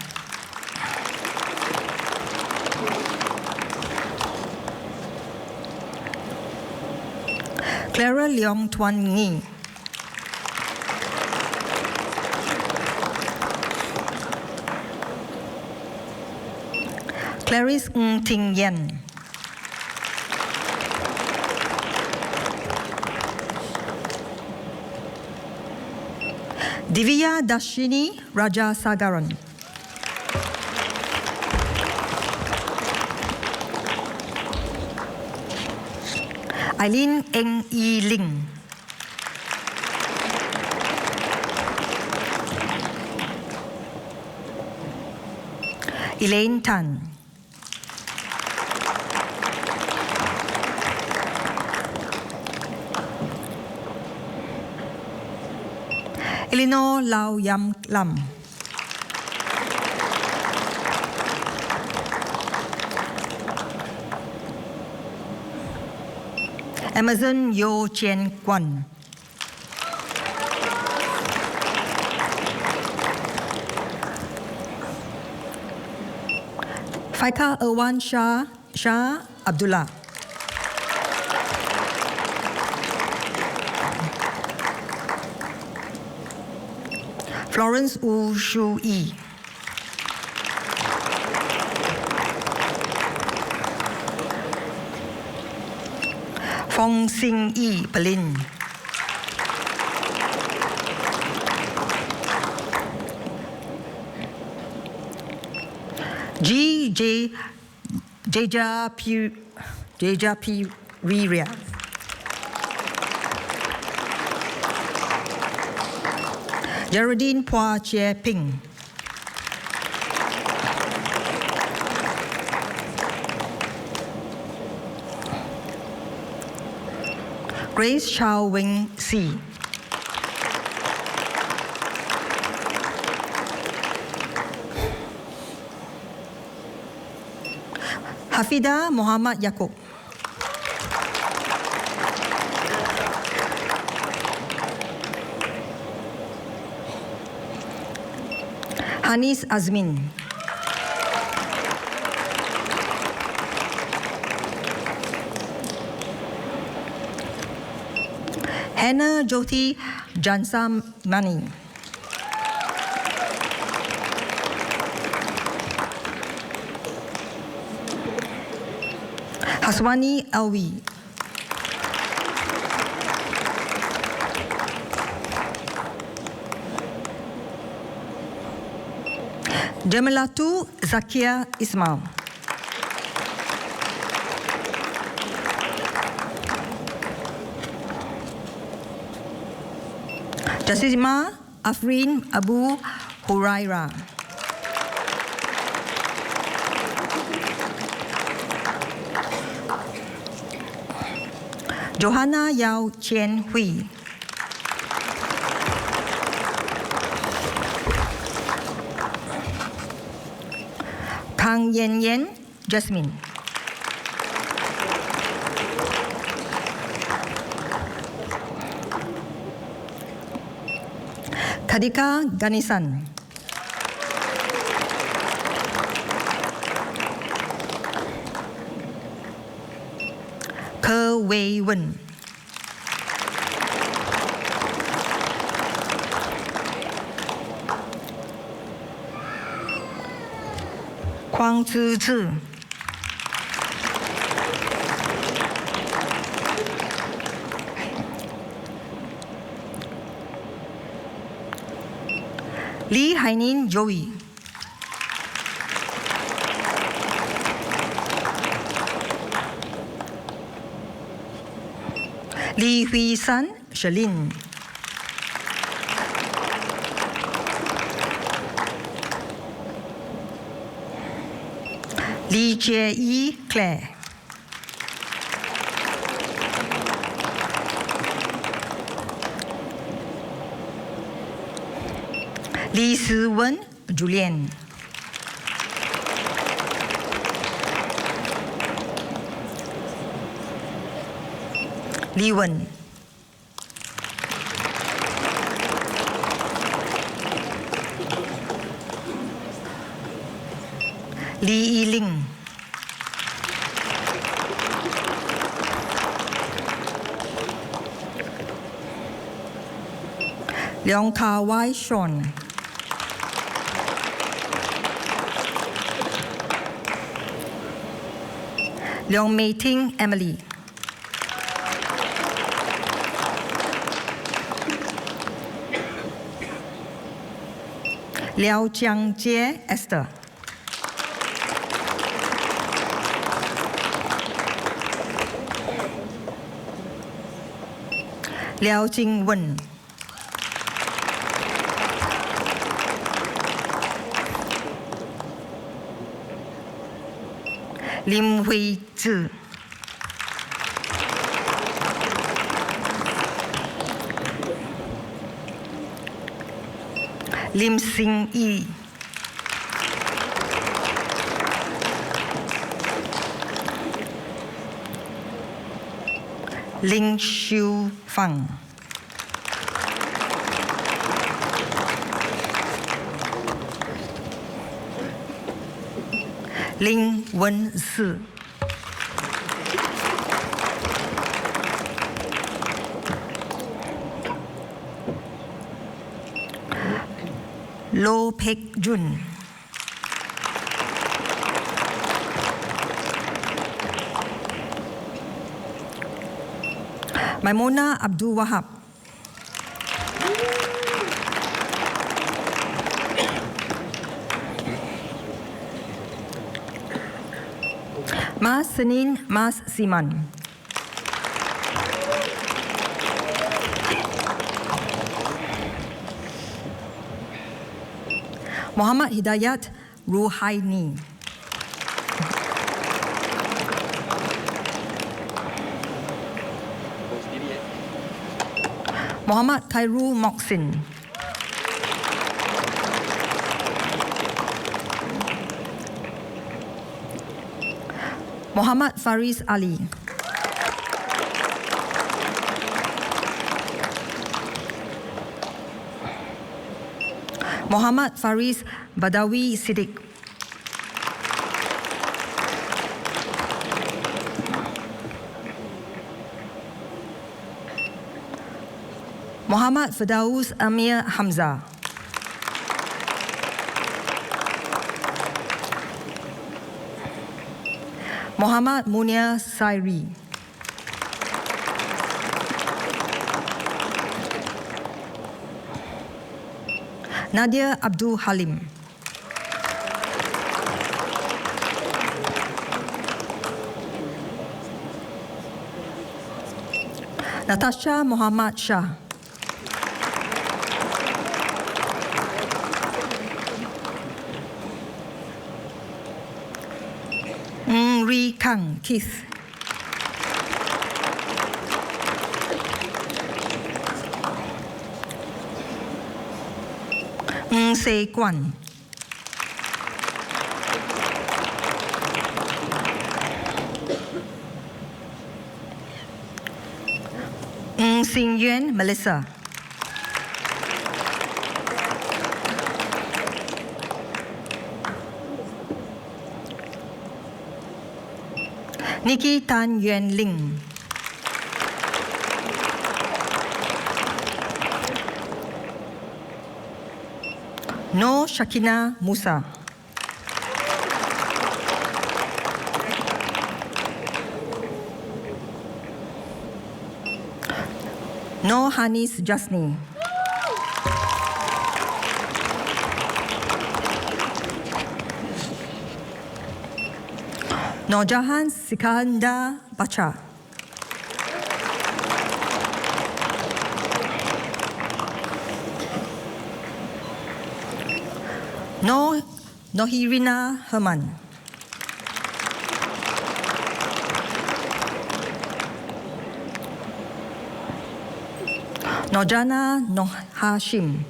Clara Leong Tuan Nghi. Clarice Ng Ting Yen. Divya Dashini Raja Sagaran. Eileen Eng Yi Ling. Elaine Tan. Eleanor Lau Yam Lam. Amazon Yo Chien Kwan. Faika Irwan Shah Abdullah. Florence Wu Shu Yi. Fong Sing Yi Berlin. Jeja P. Riria. Geraldine Phua Chie Ping. Grace Chow Wing Si. Hafida Muhammad Yaakob. Hanis Azmin. Hannah Jyoti Jansamani. Haswani Alwi. Jamalatu Zakia Ismail. Jasima Afrin Abu Huraira. Johanna Yao Chien Hui. Kang Yen Yen Jasmine. Kadika Ganisan. Ke Wei Wen. Kwang Tzu Tzu. Lee Hainin Joey. Lee Hui San Shalin. Lee Jie Yi Claire. Lee Si Wen Julian. Lee Wen. Lee Yi Ling, Leong Ka Wai Sean, Leong Mei Ting Emily, Liao Jiang Jie Esther, Liao Jing Wen, Lim Hui Zhi, Lim Xing Yi, Ling Xiu Fang, Ling Wen Si, Lo Pek Jun, Maimuna Abdul Wahab, Mas Senin Mas Siman, Muhammad Hidayat Ruhaini, Muhammad Khairul Moksin, Muhammad Faris Ali, Muhammad Faris Badawi Siddiq, Muhammad Firdaus Amir Hamzah, Muhammad Munir Sairi, Nadia Abdul Halim, Natasha Muhammad Shah, Ri Kang Keith, Se Kwan, Xing Yuan Melissa, Nikki Tan Yuan Ling, No Shakina Musa, No Hanis Jasni, No Jahan Sikanda Bacha, No Nohirina Herman, Nojana Noh Hashim,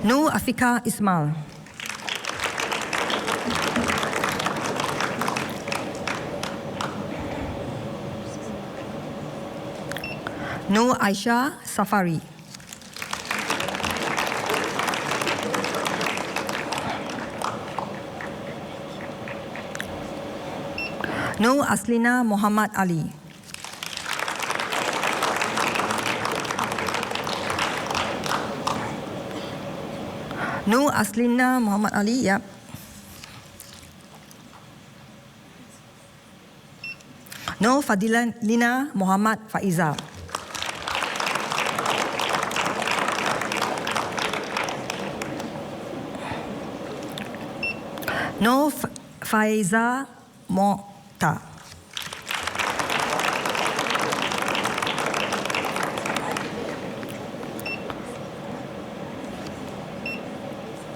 Nu Afika Ismail, Nur Aisha Safari. Nur Aslina Muhammad Ali. Nur Aslina Muhammad Ali, yep. Nur Fadilina Muhammad Faiza. Nur Faiza Mota.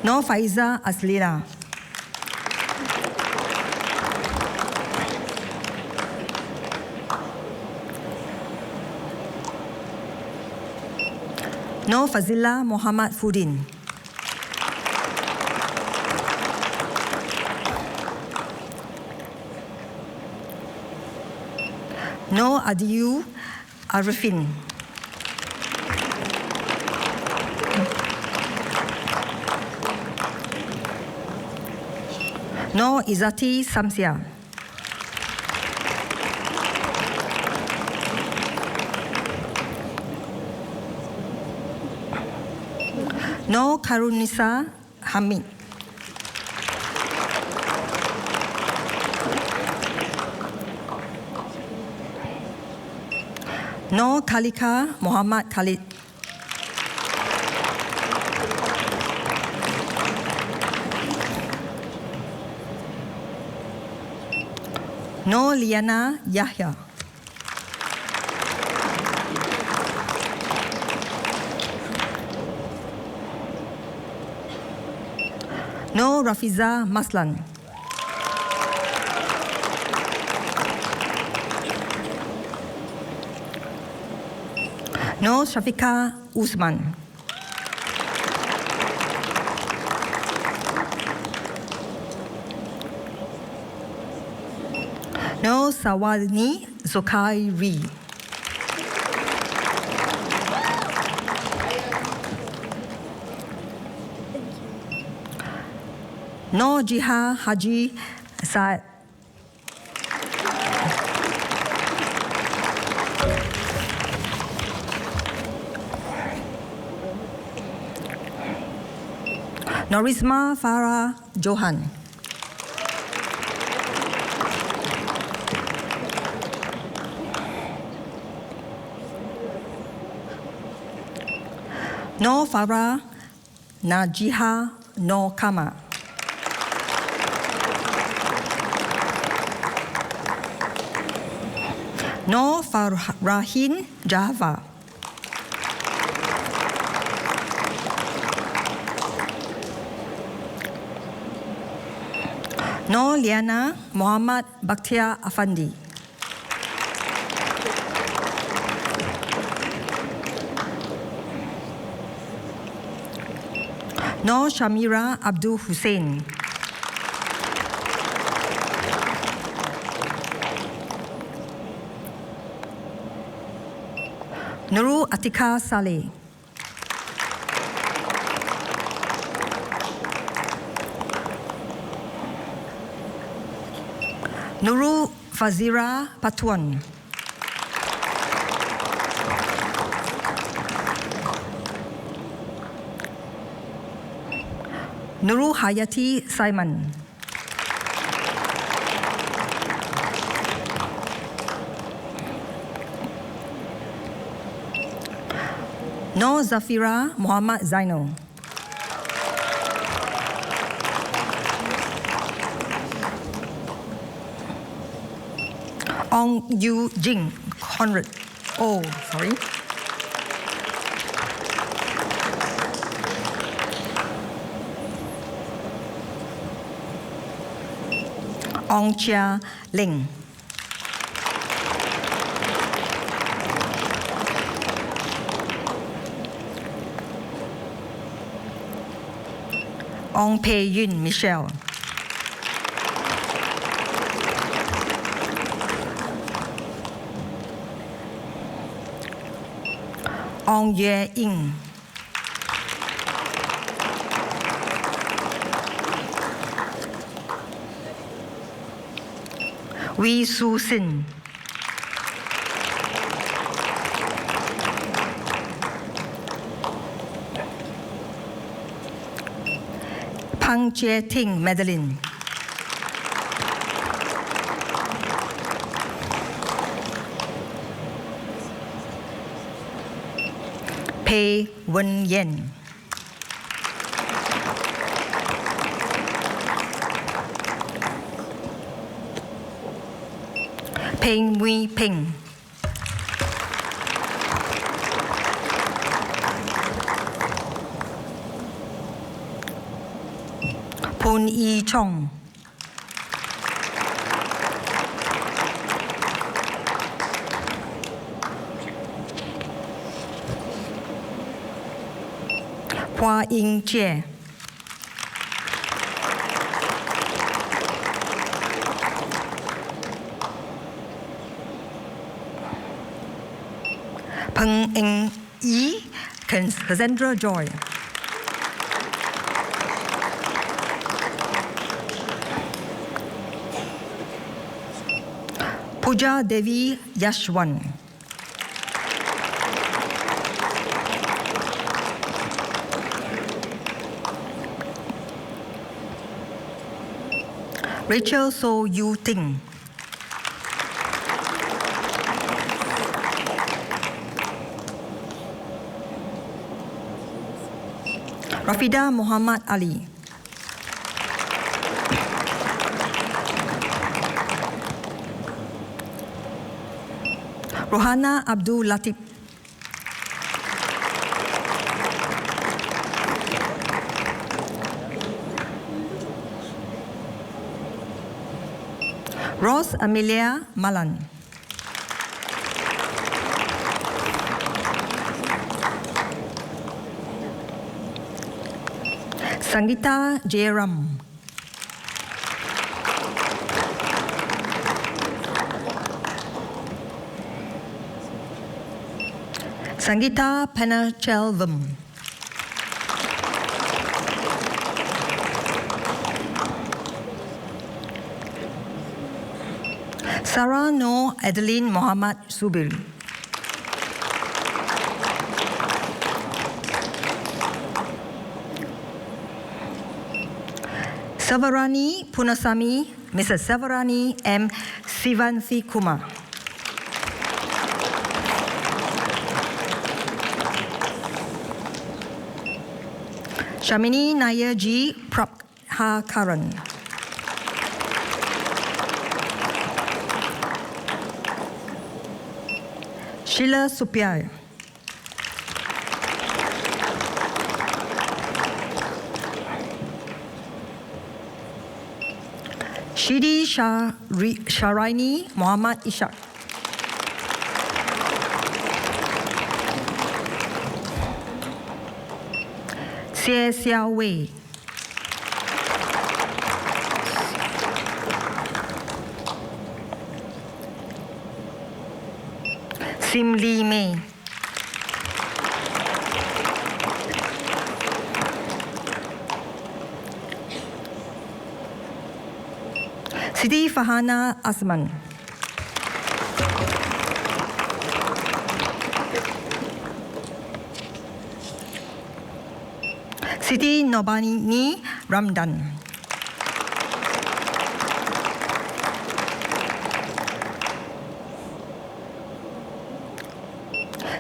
Nur Faiza Aslina. Nur Fazila Muhammad Fudin. Nur Adiyu Arifin. Nur Izzati Samsia. Nur Karunisa Hamid. Nur Kalika Muhammad Khalid. Nur Liana Yahya. Nur Rafiza Maslan. Nur Shafika Usman. Nur Sawani Zokairi. Nur Jiha Haji Saad. Norisma Farah Johan. Nur Farah Najiha Nur Kama. Nur Farahin Java. Nur Liana Muhammad Bakhtiar Afandi. Nur Shamira Abdul Hussein. Nurul Atika Saleh. Nurul Fazira Patuan. Nurul Hayati Simon. Nur Zafira Muhammad Zainal. Ong Yu Jing Conrad. Oh, sorry. Ong Chia Ling. Ong Pei Yun Michelle. Ong Ye Ing, Wee Su Sin, Pang Jie Ting Madeline, Pei Wen Yen, Peng Wee Peng, Poon Yi Chong, Hua Ying Jie, Peng Eng Yi, Cassandra Joy, Pooja Devi Yashwan, Rachel So Yu Ting, Rafida Muhammad Ali, Rohana Abdul Latif, Rose Amelia Malan, Sangita Jairam, Sangita Panachelvam, Sarah No Adeline Muhammad Subir, Savarani Punasami, Mrs. Savarani M. Sivanthi Kumar, Shamini Nair G. Prabhakaran, Sheila Supiai, Shidi Sharaini Muhammad Ishaq, Xie Xiao Wei, Sim Lee Mei, Siti Fahana Asman, Siti Nobani Ramdan,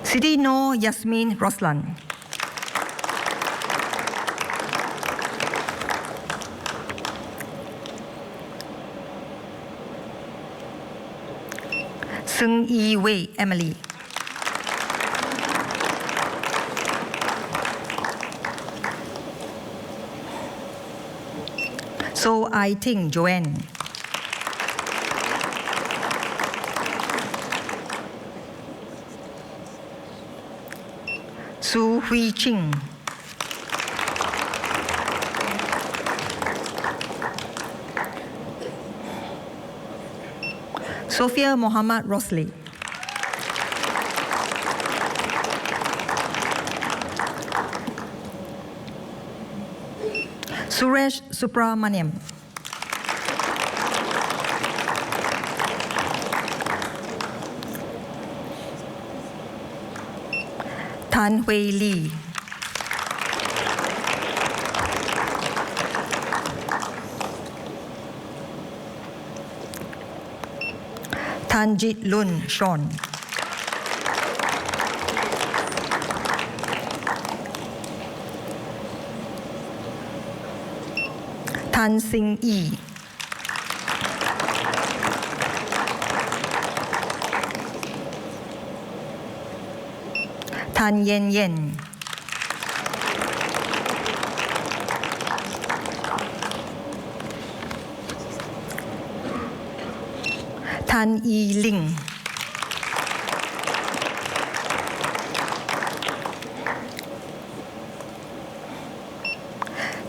Siti No Yasmin Roslan, Sung Yi Wei Emily, So I Ting Joanne, Su Hui Ching, Sophia Muhammad Rosley, Suresh Supramaniam. Tan Hui Lee. Tanjit Lun Sean. Tan Sing Yi. Tan Yen Yen. Tan Yi Ling.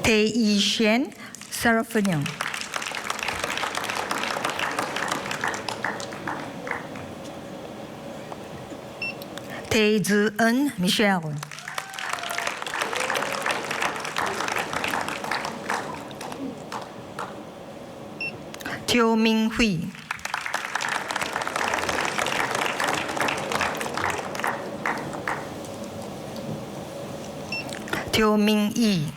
Tae Yi Shen Seraphinian. Tae Zi En Michelle. Teo Minh Hui. Teo Minh Yi.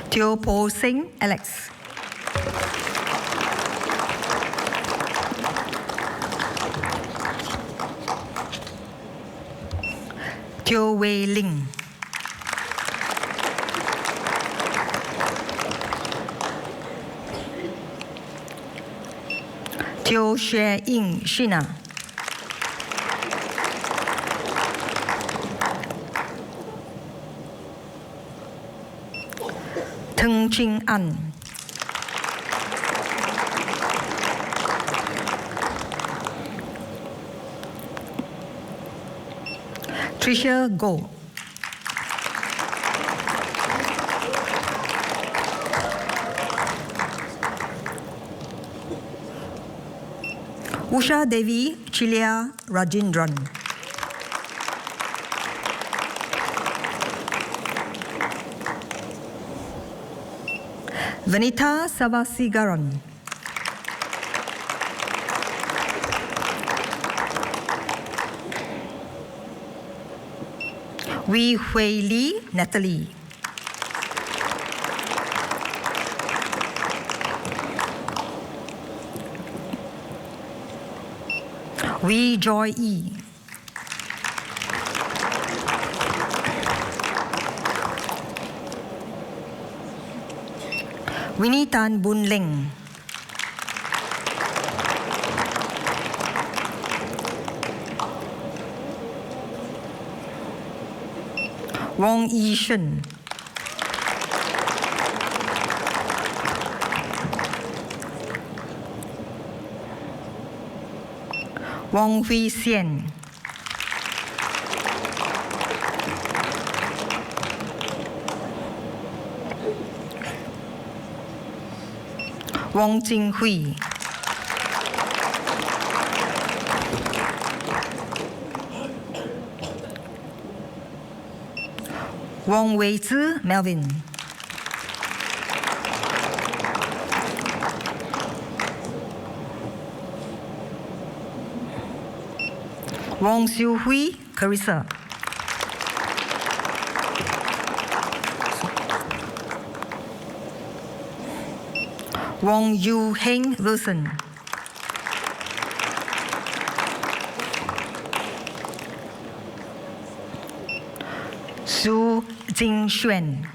Teo Po Singh Alex. Teo Wei Ling. Teo Xue Ying Shina. Teng Ching An. Tricia Go. Usha Devi Chilia Rajindran. Vanita Savasigaran. Wee Hui Lee Natalie. Wee Joy E. Winnie Tan Boon Ling. Wong Yi Shen. Wong Hui Xian. Wong Jing Hui. Wong Wei Zi Melvin. Wong Xiu Hui Carissa. Wong Yu Heng Wilson. Su Jing Xuan.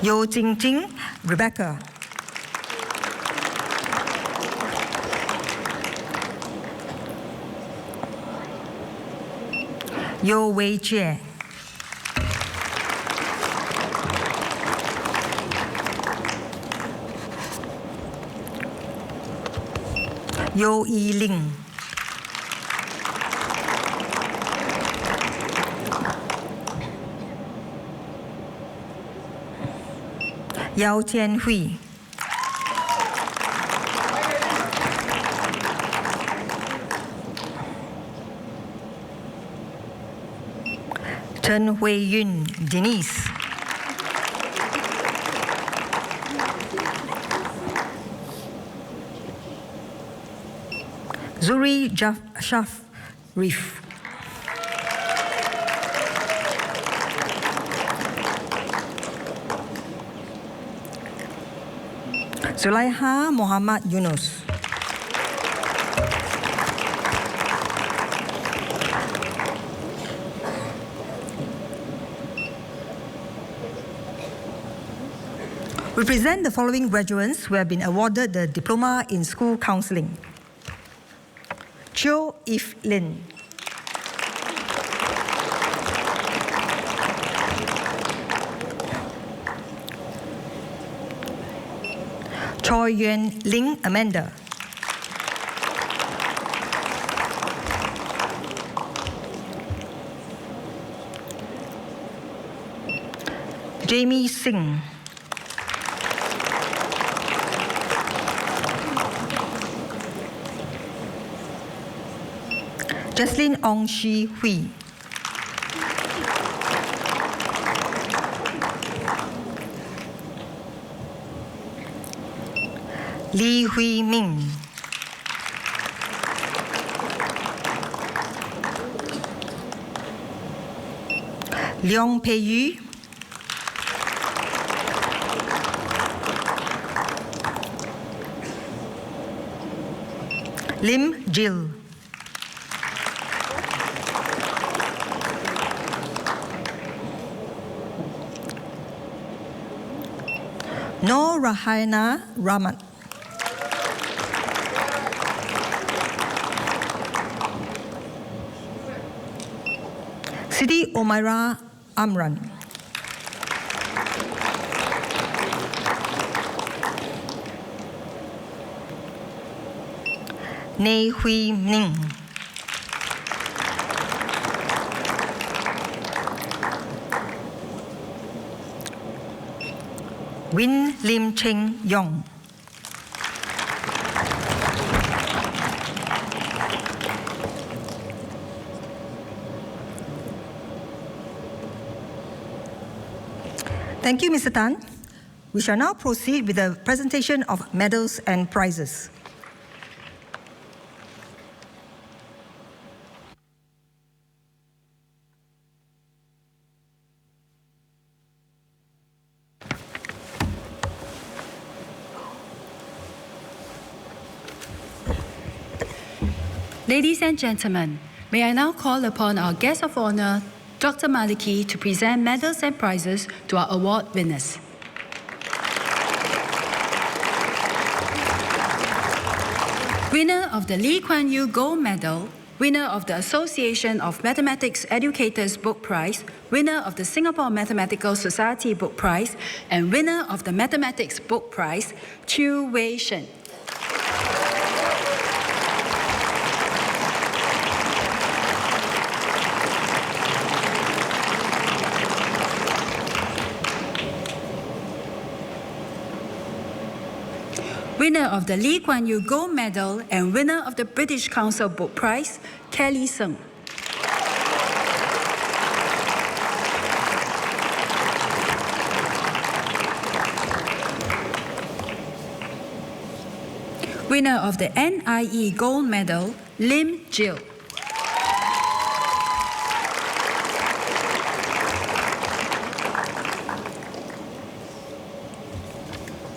Yo Jing Jing Rebecca. Yo Wei Jie. Yo Yi Ling. Yao Tianhui. Chen Hui Yun Denise. Zuri Shaf Rif. Zulaiha Muhammad Yunus. We present the following graduates who have been awarded the Diploma in School Counselling. Cho If Lin. Choi Yuan Ling Amanda. Jamie Singh. Jaslyn Ong Shi Hui. Lee Hui Ming. Leong Pei Yu. Lim Jill. Noor Rahina Rahmat. Siti Omaira Amran. Nei Hui Ning. Win Lim Cheng Yong. Thank you, Mr. Tan. We shall now proceed with the presentation of medals and prizes. Ladies and gentlemen, may I now call upon our guest of honor, Dr. Maliki, to present medals and prizes to our award winners. Winner of the Lee Kuan Yew Gold Medal, winner of the Association of Mathematics Educators Book Prize, winner of the Singapore Mathematical Society Book Prize, and winner of the Mathematics Book Prize, Chiu Wei Shen. Winner of the Lee Kuan Yew Gold Medal and winner of the British Council Book Prize, Kelly Sung. Winner of the NIE Gold Medal, Lim Jill.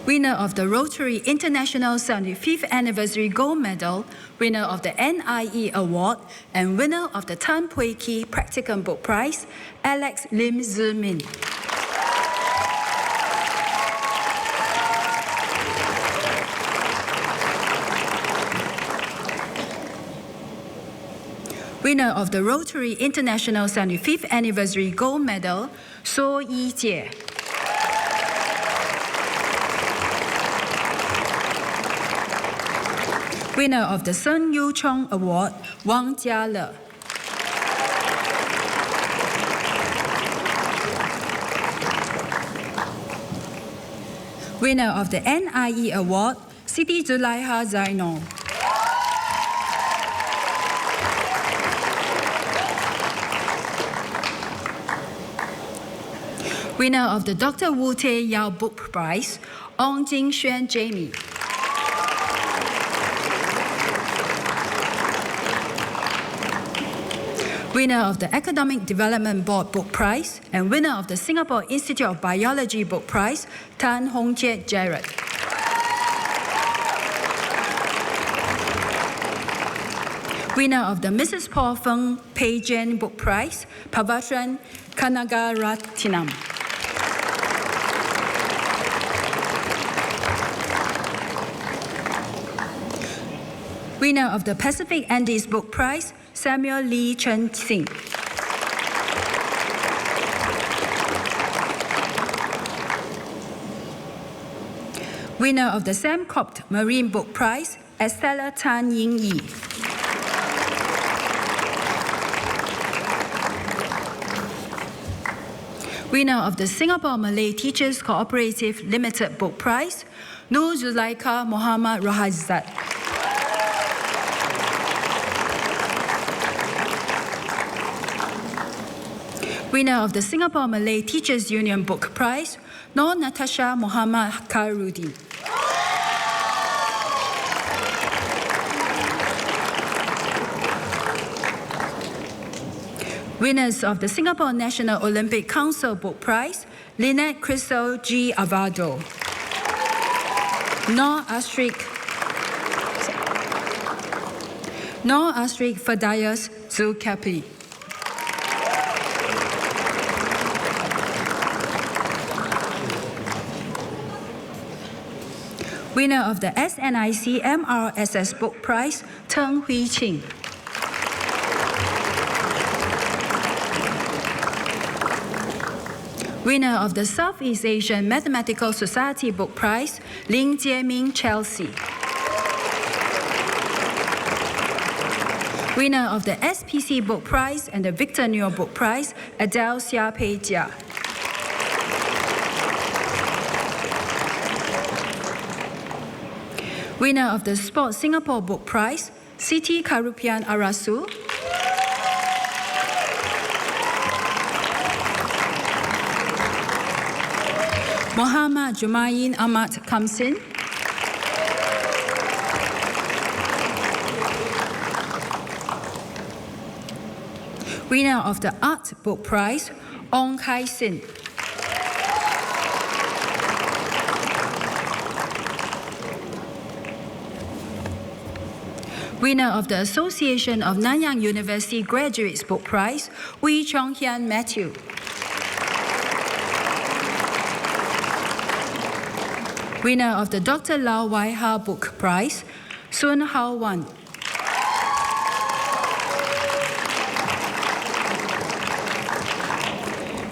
Winner of the Rotary International 75th Anniversary Gold Medal, winner of the NIE Award, and winner of the Tan Pui Ki Practicum Book Prize, Alex Lim Zimin. Winner of the Rotary International 75th Anniversary Gold Medal, So Yi Jie. Winner of the Sun Yu Chong Award, Wang Jiale. Winner of the NIE Award, Siti Zulaiha Zainal. Winner of the Dr. Wu Te Yao Book Prize, Ong Jing Xuan Jamie. Winner of the Academic Development Board Book Prize and winner of the Singapore Institute of Biology Book Prize, Tan Hong Chiet Jared. Winner of the Mrs. Paul Feng Pei Jen Book Prize, Pavatran Kanagaratinam. Winner of the Pacific Andes Book Prize, Samuel Lee Chen Sing. Winner of the Sam Copt Marine Book Prize, Estella Tan Ying Yi. Winner of the Singapore Malay Teachers Cooperative Limited Book Prize, Nur Zulaika Muhammad Rahazat. Winner of the Singapore Malay Teachers Union Book Prize, Nur Natasha Muhammad Karudi. Winners of the Singapore National Olympic Council Book Prize, Lynette Crystal G. Avado. Noor Astrid Fadayas Zulkapi. Winner of the SNIC MRSS Book Prize, Teng Hui Ching. Winner of the Southeast Asian Mathematical Society Book Prize, Ling Jieming Chelsea. Winner of the SPC Book Prize and the Victor Newell Book Prize, Adele Xia Pei Jia. Winner of the Sport Singapore Book Prize, Siti Karupian Arasu. Muhammad Jumayin Ahmad Kamsin. Winner of the Art Book Prize, Ong Kai Sin. Winner of the Association of Nanyang University Graduates Book Prize, Wee Chong Hian Matthew. Winner of the Dr. Lau Wai Ha Book Prize, Sun Hao Wan.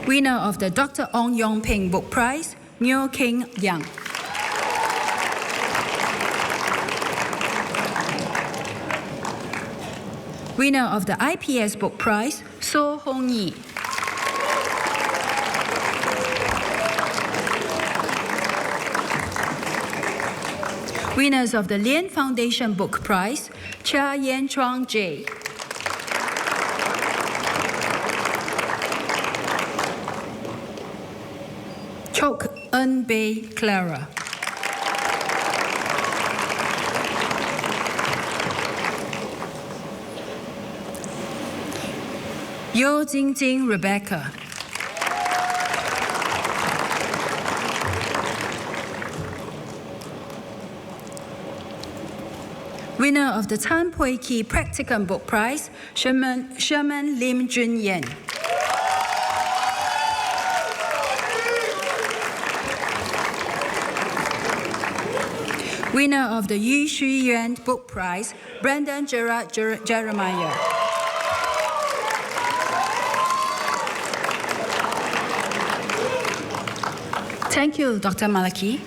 Winner of the Dr. Ong Yong Ping Book Prize, Neo King Yang. Winner of the IPS Book Prize, So Hong Yi. Winners of the Lien Foundation Book Prize, Chia Yen Chuang J. Chok En Bei Clara. Yo Jingjing Rebecca. Winner of the Tan Pui Ki Practicum Book Prize, Sherman Lim Jun Yen. Winner of the Yu Xu Yuan Book Prize, Brandon Gerard Jeremiah. Thank you, Dr. Malaki.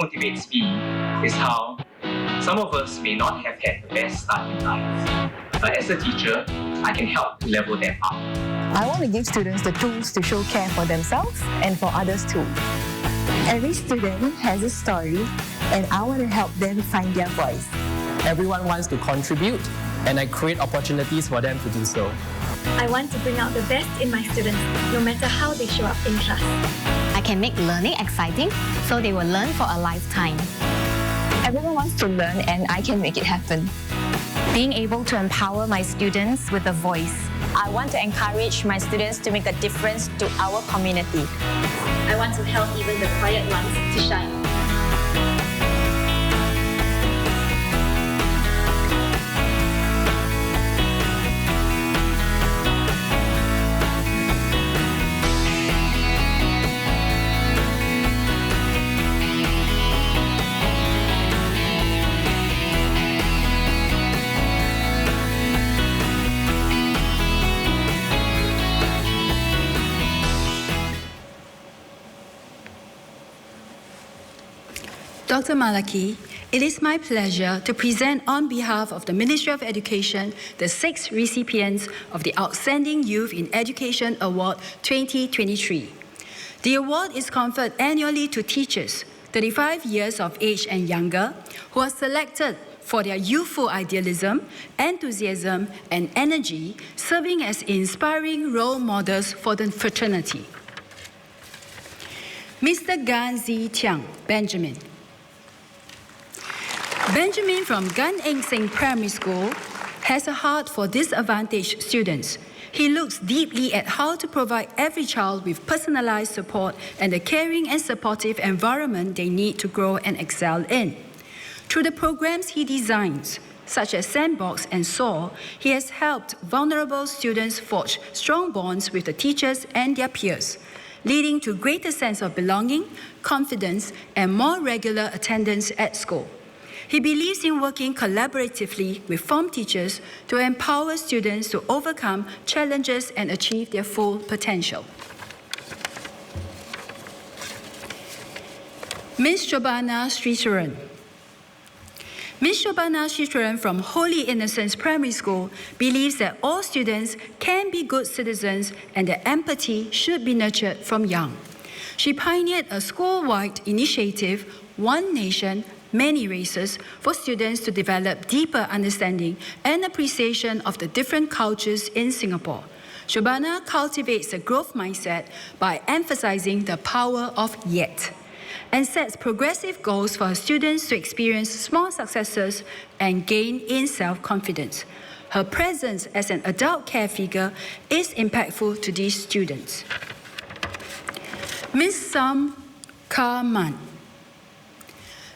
motivates me is how some of us may not have had the best start in life, but as a teacher, I can help to level them up. I want to give students the tools to show care for themselves and for others too. Every student has a story, and I want to help them find their voice. Everyone wants to contribute, and I create opportunities for them to do so. I want to bring out the best in my students, no matter how they show up in class. I can make learning exciting, so they will learn for a lifetime. Everyone wants to learn, and I can make it happen. Being able to empower my students with a voice. I want to encourage my students to make a difference to our community. I want to help even the quiet ones to shine. Dr. Malaki, it is my pleasure to present on behalf of the Ministry of Education the 6 recipients of the Outstanding Youth in Education Award 2023. The award is conferred annually to teachers 35 years of age and younger who are selected for their youthful idealism, enthusiasm, and energy, serving as inspiring role models for the fraternity. Mr. Gan Zi Tiang, Benjamin. Benjamin from Gan Eng Seng Primary School has a heart for disadvantaged students. He looks deeply at how to provide every child with personalized support and the caring and supportive environment they need to grow and excel in. Through the programs he designs, such as Sandbox and SOAR, he has helped vulnerable students forge strong bonds with the teachers and their peers, leading to greater sense of belonging, confidence, and more regular attendance at school. He believes in working collaboratively with form teachers to empower students to overcome challenges and achieve their full potential. Ms. Shobana Sricharan. Ms. Shobana Sricharan from Holy Innocents Primary School believes that all students can be good citizens and that empathy should be nurtured from young. She pioneered a school-wide initiative, One Nation, Many Races, for students to develop deeper understanding and appreciation of the different cultures in Singapore. Shobana cultivates a growth mindset by emphasizing the power of yet, and sets progressive goals for her students to experience small successes and gain in self-confidence. Her presence as an adult care figure is impactful to these students. Ms. Sam Karman.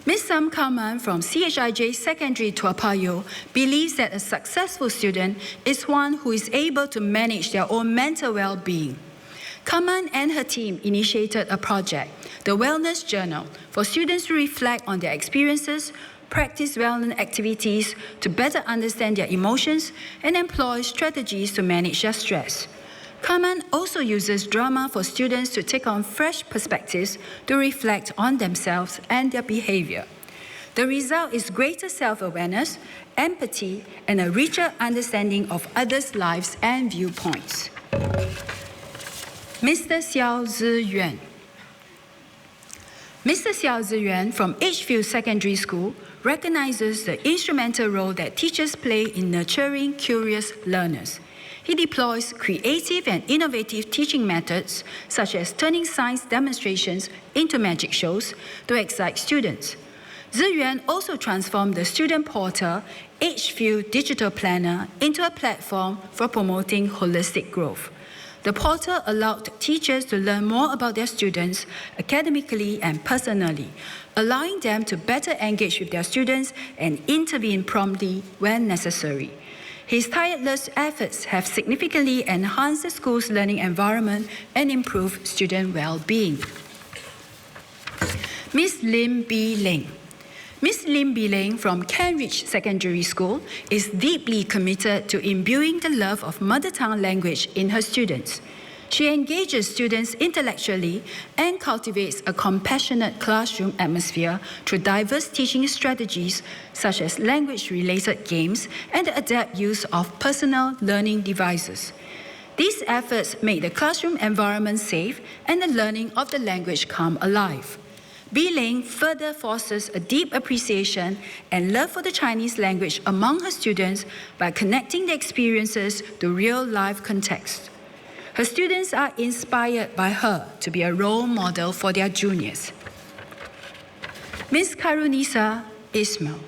Ms. Sam Karman from CHIJ Secondary Toa Payoh believes that a successful student is one who is able to manage their own mental well-being. Karman and her team initiated a project, the Wellness Journal, for students to reflect on their experiences, practice wellness activities to better understand their emotions, and employ strategies to manage their stress. Karman also uses drama for students to take on fresh perspectives to reflect on themselves and their behavior. The result is greater self-awareness, empathy, and a richer understanding of others' lives and viewpoints. Mr. Xiao Ziyuan. Mr. Xiao Ziyuan from Edgefield Secondary School recognizes the instrumental role that teachers play in nurturing curious learners. He deploys creative and innovative teaching methods, such as turning science demonstrations into magic shows to excite students. Ziyuan also transformed the student portal, Edgefield Digital Planner, into a platform for promoting holistic growth. The portal allowed teachers to learn more about their students academically and personally, allowing them to better engage with their students and intervene promptly when necessary. His tireless efforts have significantly enhanced the school's learning environment and improved student well-being. Ms. Lim Bi Ling. Ms. Lim Bi Ling from Cambridge Secondary School is deeply committed to imbuing the love of mother tongue language in her students. She engages students intellectually and cultivates a compassionate classroom atmosphere through diverse teaching strategies such as language-related games and the adept use of personal learning devices. These efforts make the classroom environment safe and the learning of the language come alive. Bi-Ling further fosters a deep appreciation and love for the Chinese language among her students by connecting the experiences to real-life context. Her students are inspired by her to be a role model for their juniors. Ms. Karunisa Ismail.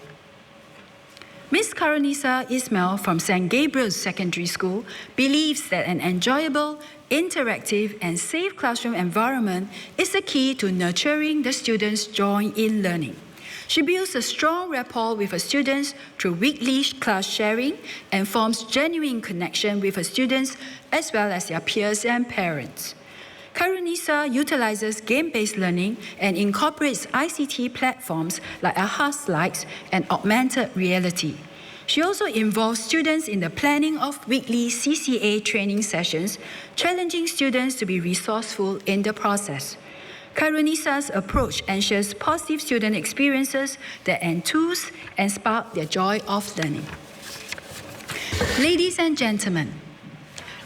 Ms. Karunisa Ismail from St. Gabriel's Secondary School believes that an enjoyable, interactive, and safe classroom environment is the key to nurturing the students' joy in learning. She builds a strong rapport with her students through weekly class sharing and forms genuine connection with her students as well as their peers and parents. Karunisa utilizes game-based learning and incorporates ICT platforms like AHA Slides and augmented reality. She also involves students in the planning of weekly CCA training sessions, challenging students to be resourceful in the process. Karunisa's approach ensures positive student experiences that enthuse and spark their joy of learning. Ladies and gentlemen,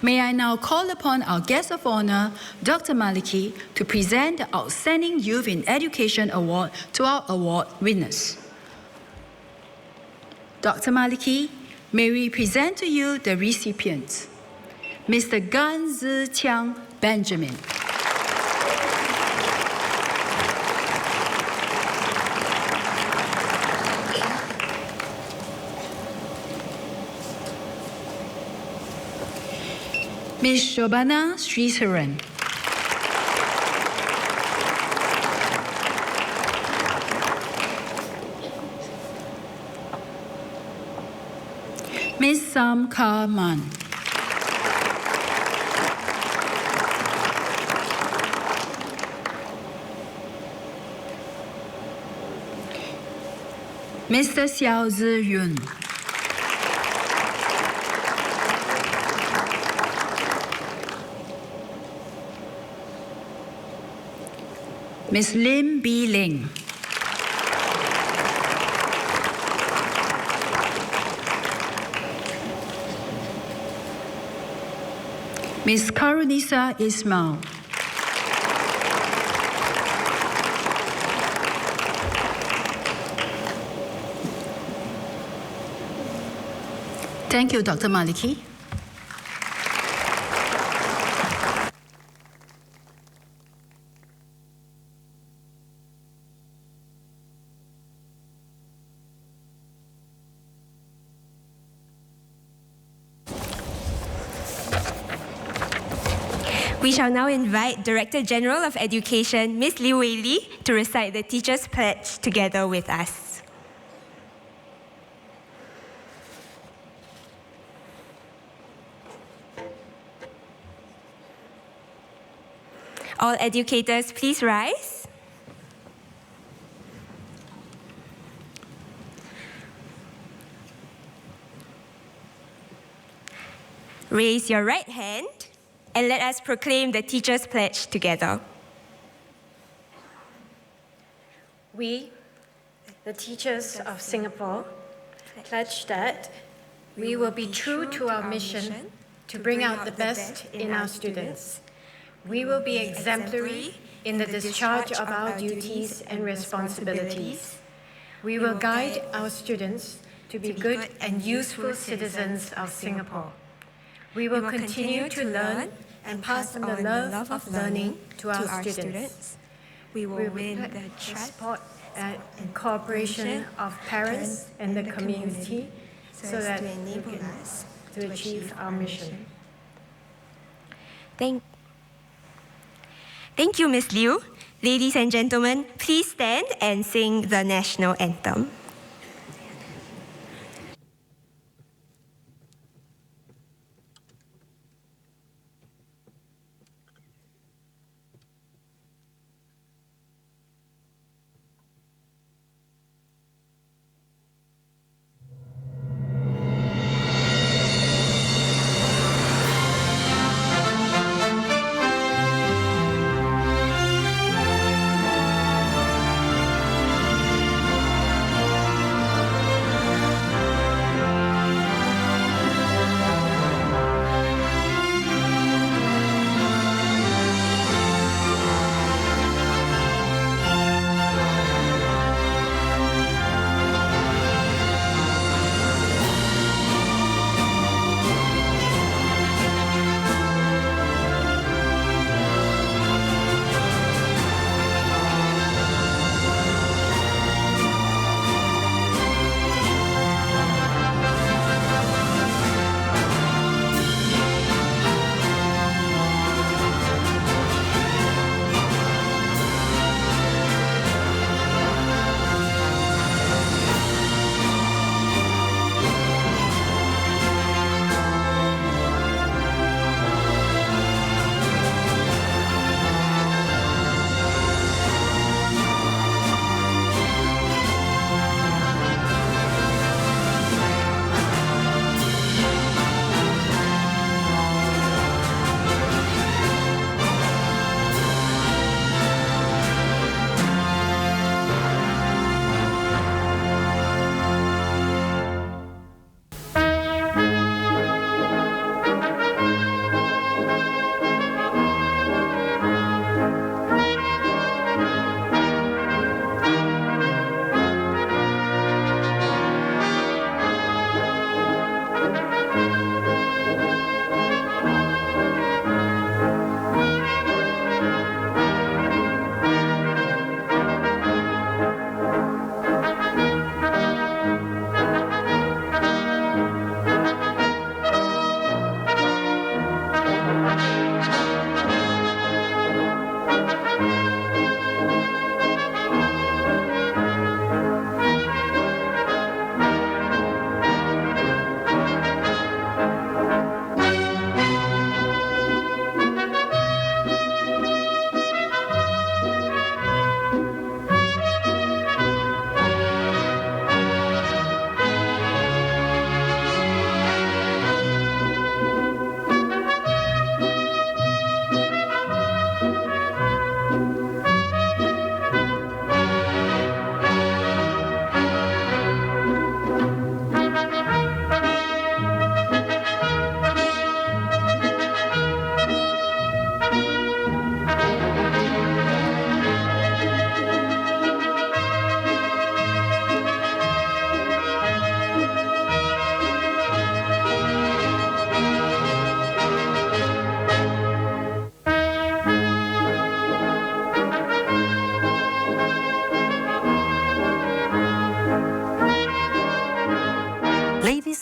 may I now call upon our guest of honor, Dr. Maliki, to present the Outstanding Youth in Education Award to our award winners. Dr. Maliki, may we present to you the recipients. Mr. Gan Ziqiang Benjamin. Ms. Shobana Srisaran. Ms. Sam Karman. Mr. Xiao Ziyun. Ms. Lim Bi-Ling. Ms. Karunisa Ismail. Thank you, Dr. Maliki. We shall now invite Director General of Education, Ms. Liu Wei-Li, to recite the Teacher's Pledge together with us. All educators, please rise. Raise your right hand and let us proclaim the Teacher's Pledge together. We, the teachers of Singapore, pledge that we will be true to our mission to bring out the best in our students. We will be exemplary in the discharge of our duties and responsibilities. We will guide our students to be good and useful citizens of Singapore. We will continue to learn and pass on the love of learning to our students. We will win the trust, support, and cooperation of parents and the community so that we can to achieve our mission. Thank you, Ms. Liu. Ladies and gentlemen, please stand and sing the national anthem.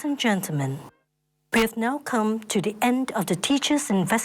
Ladies and gentlemen, we have now come to the end of the Teachers' Investiture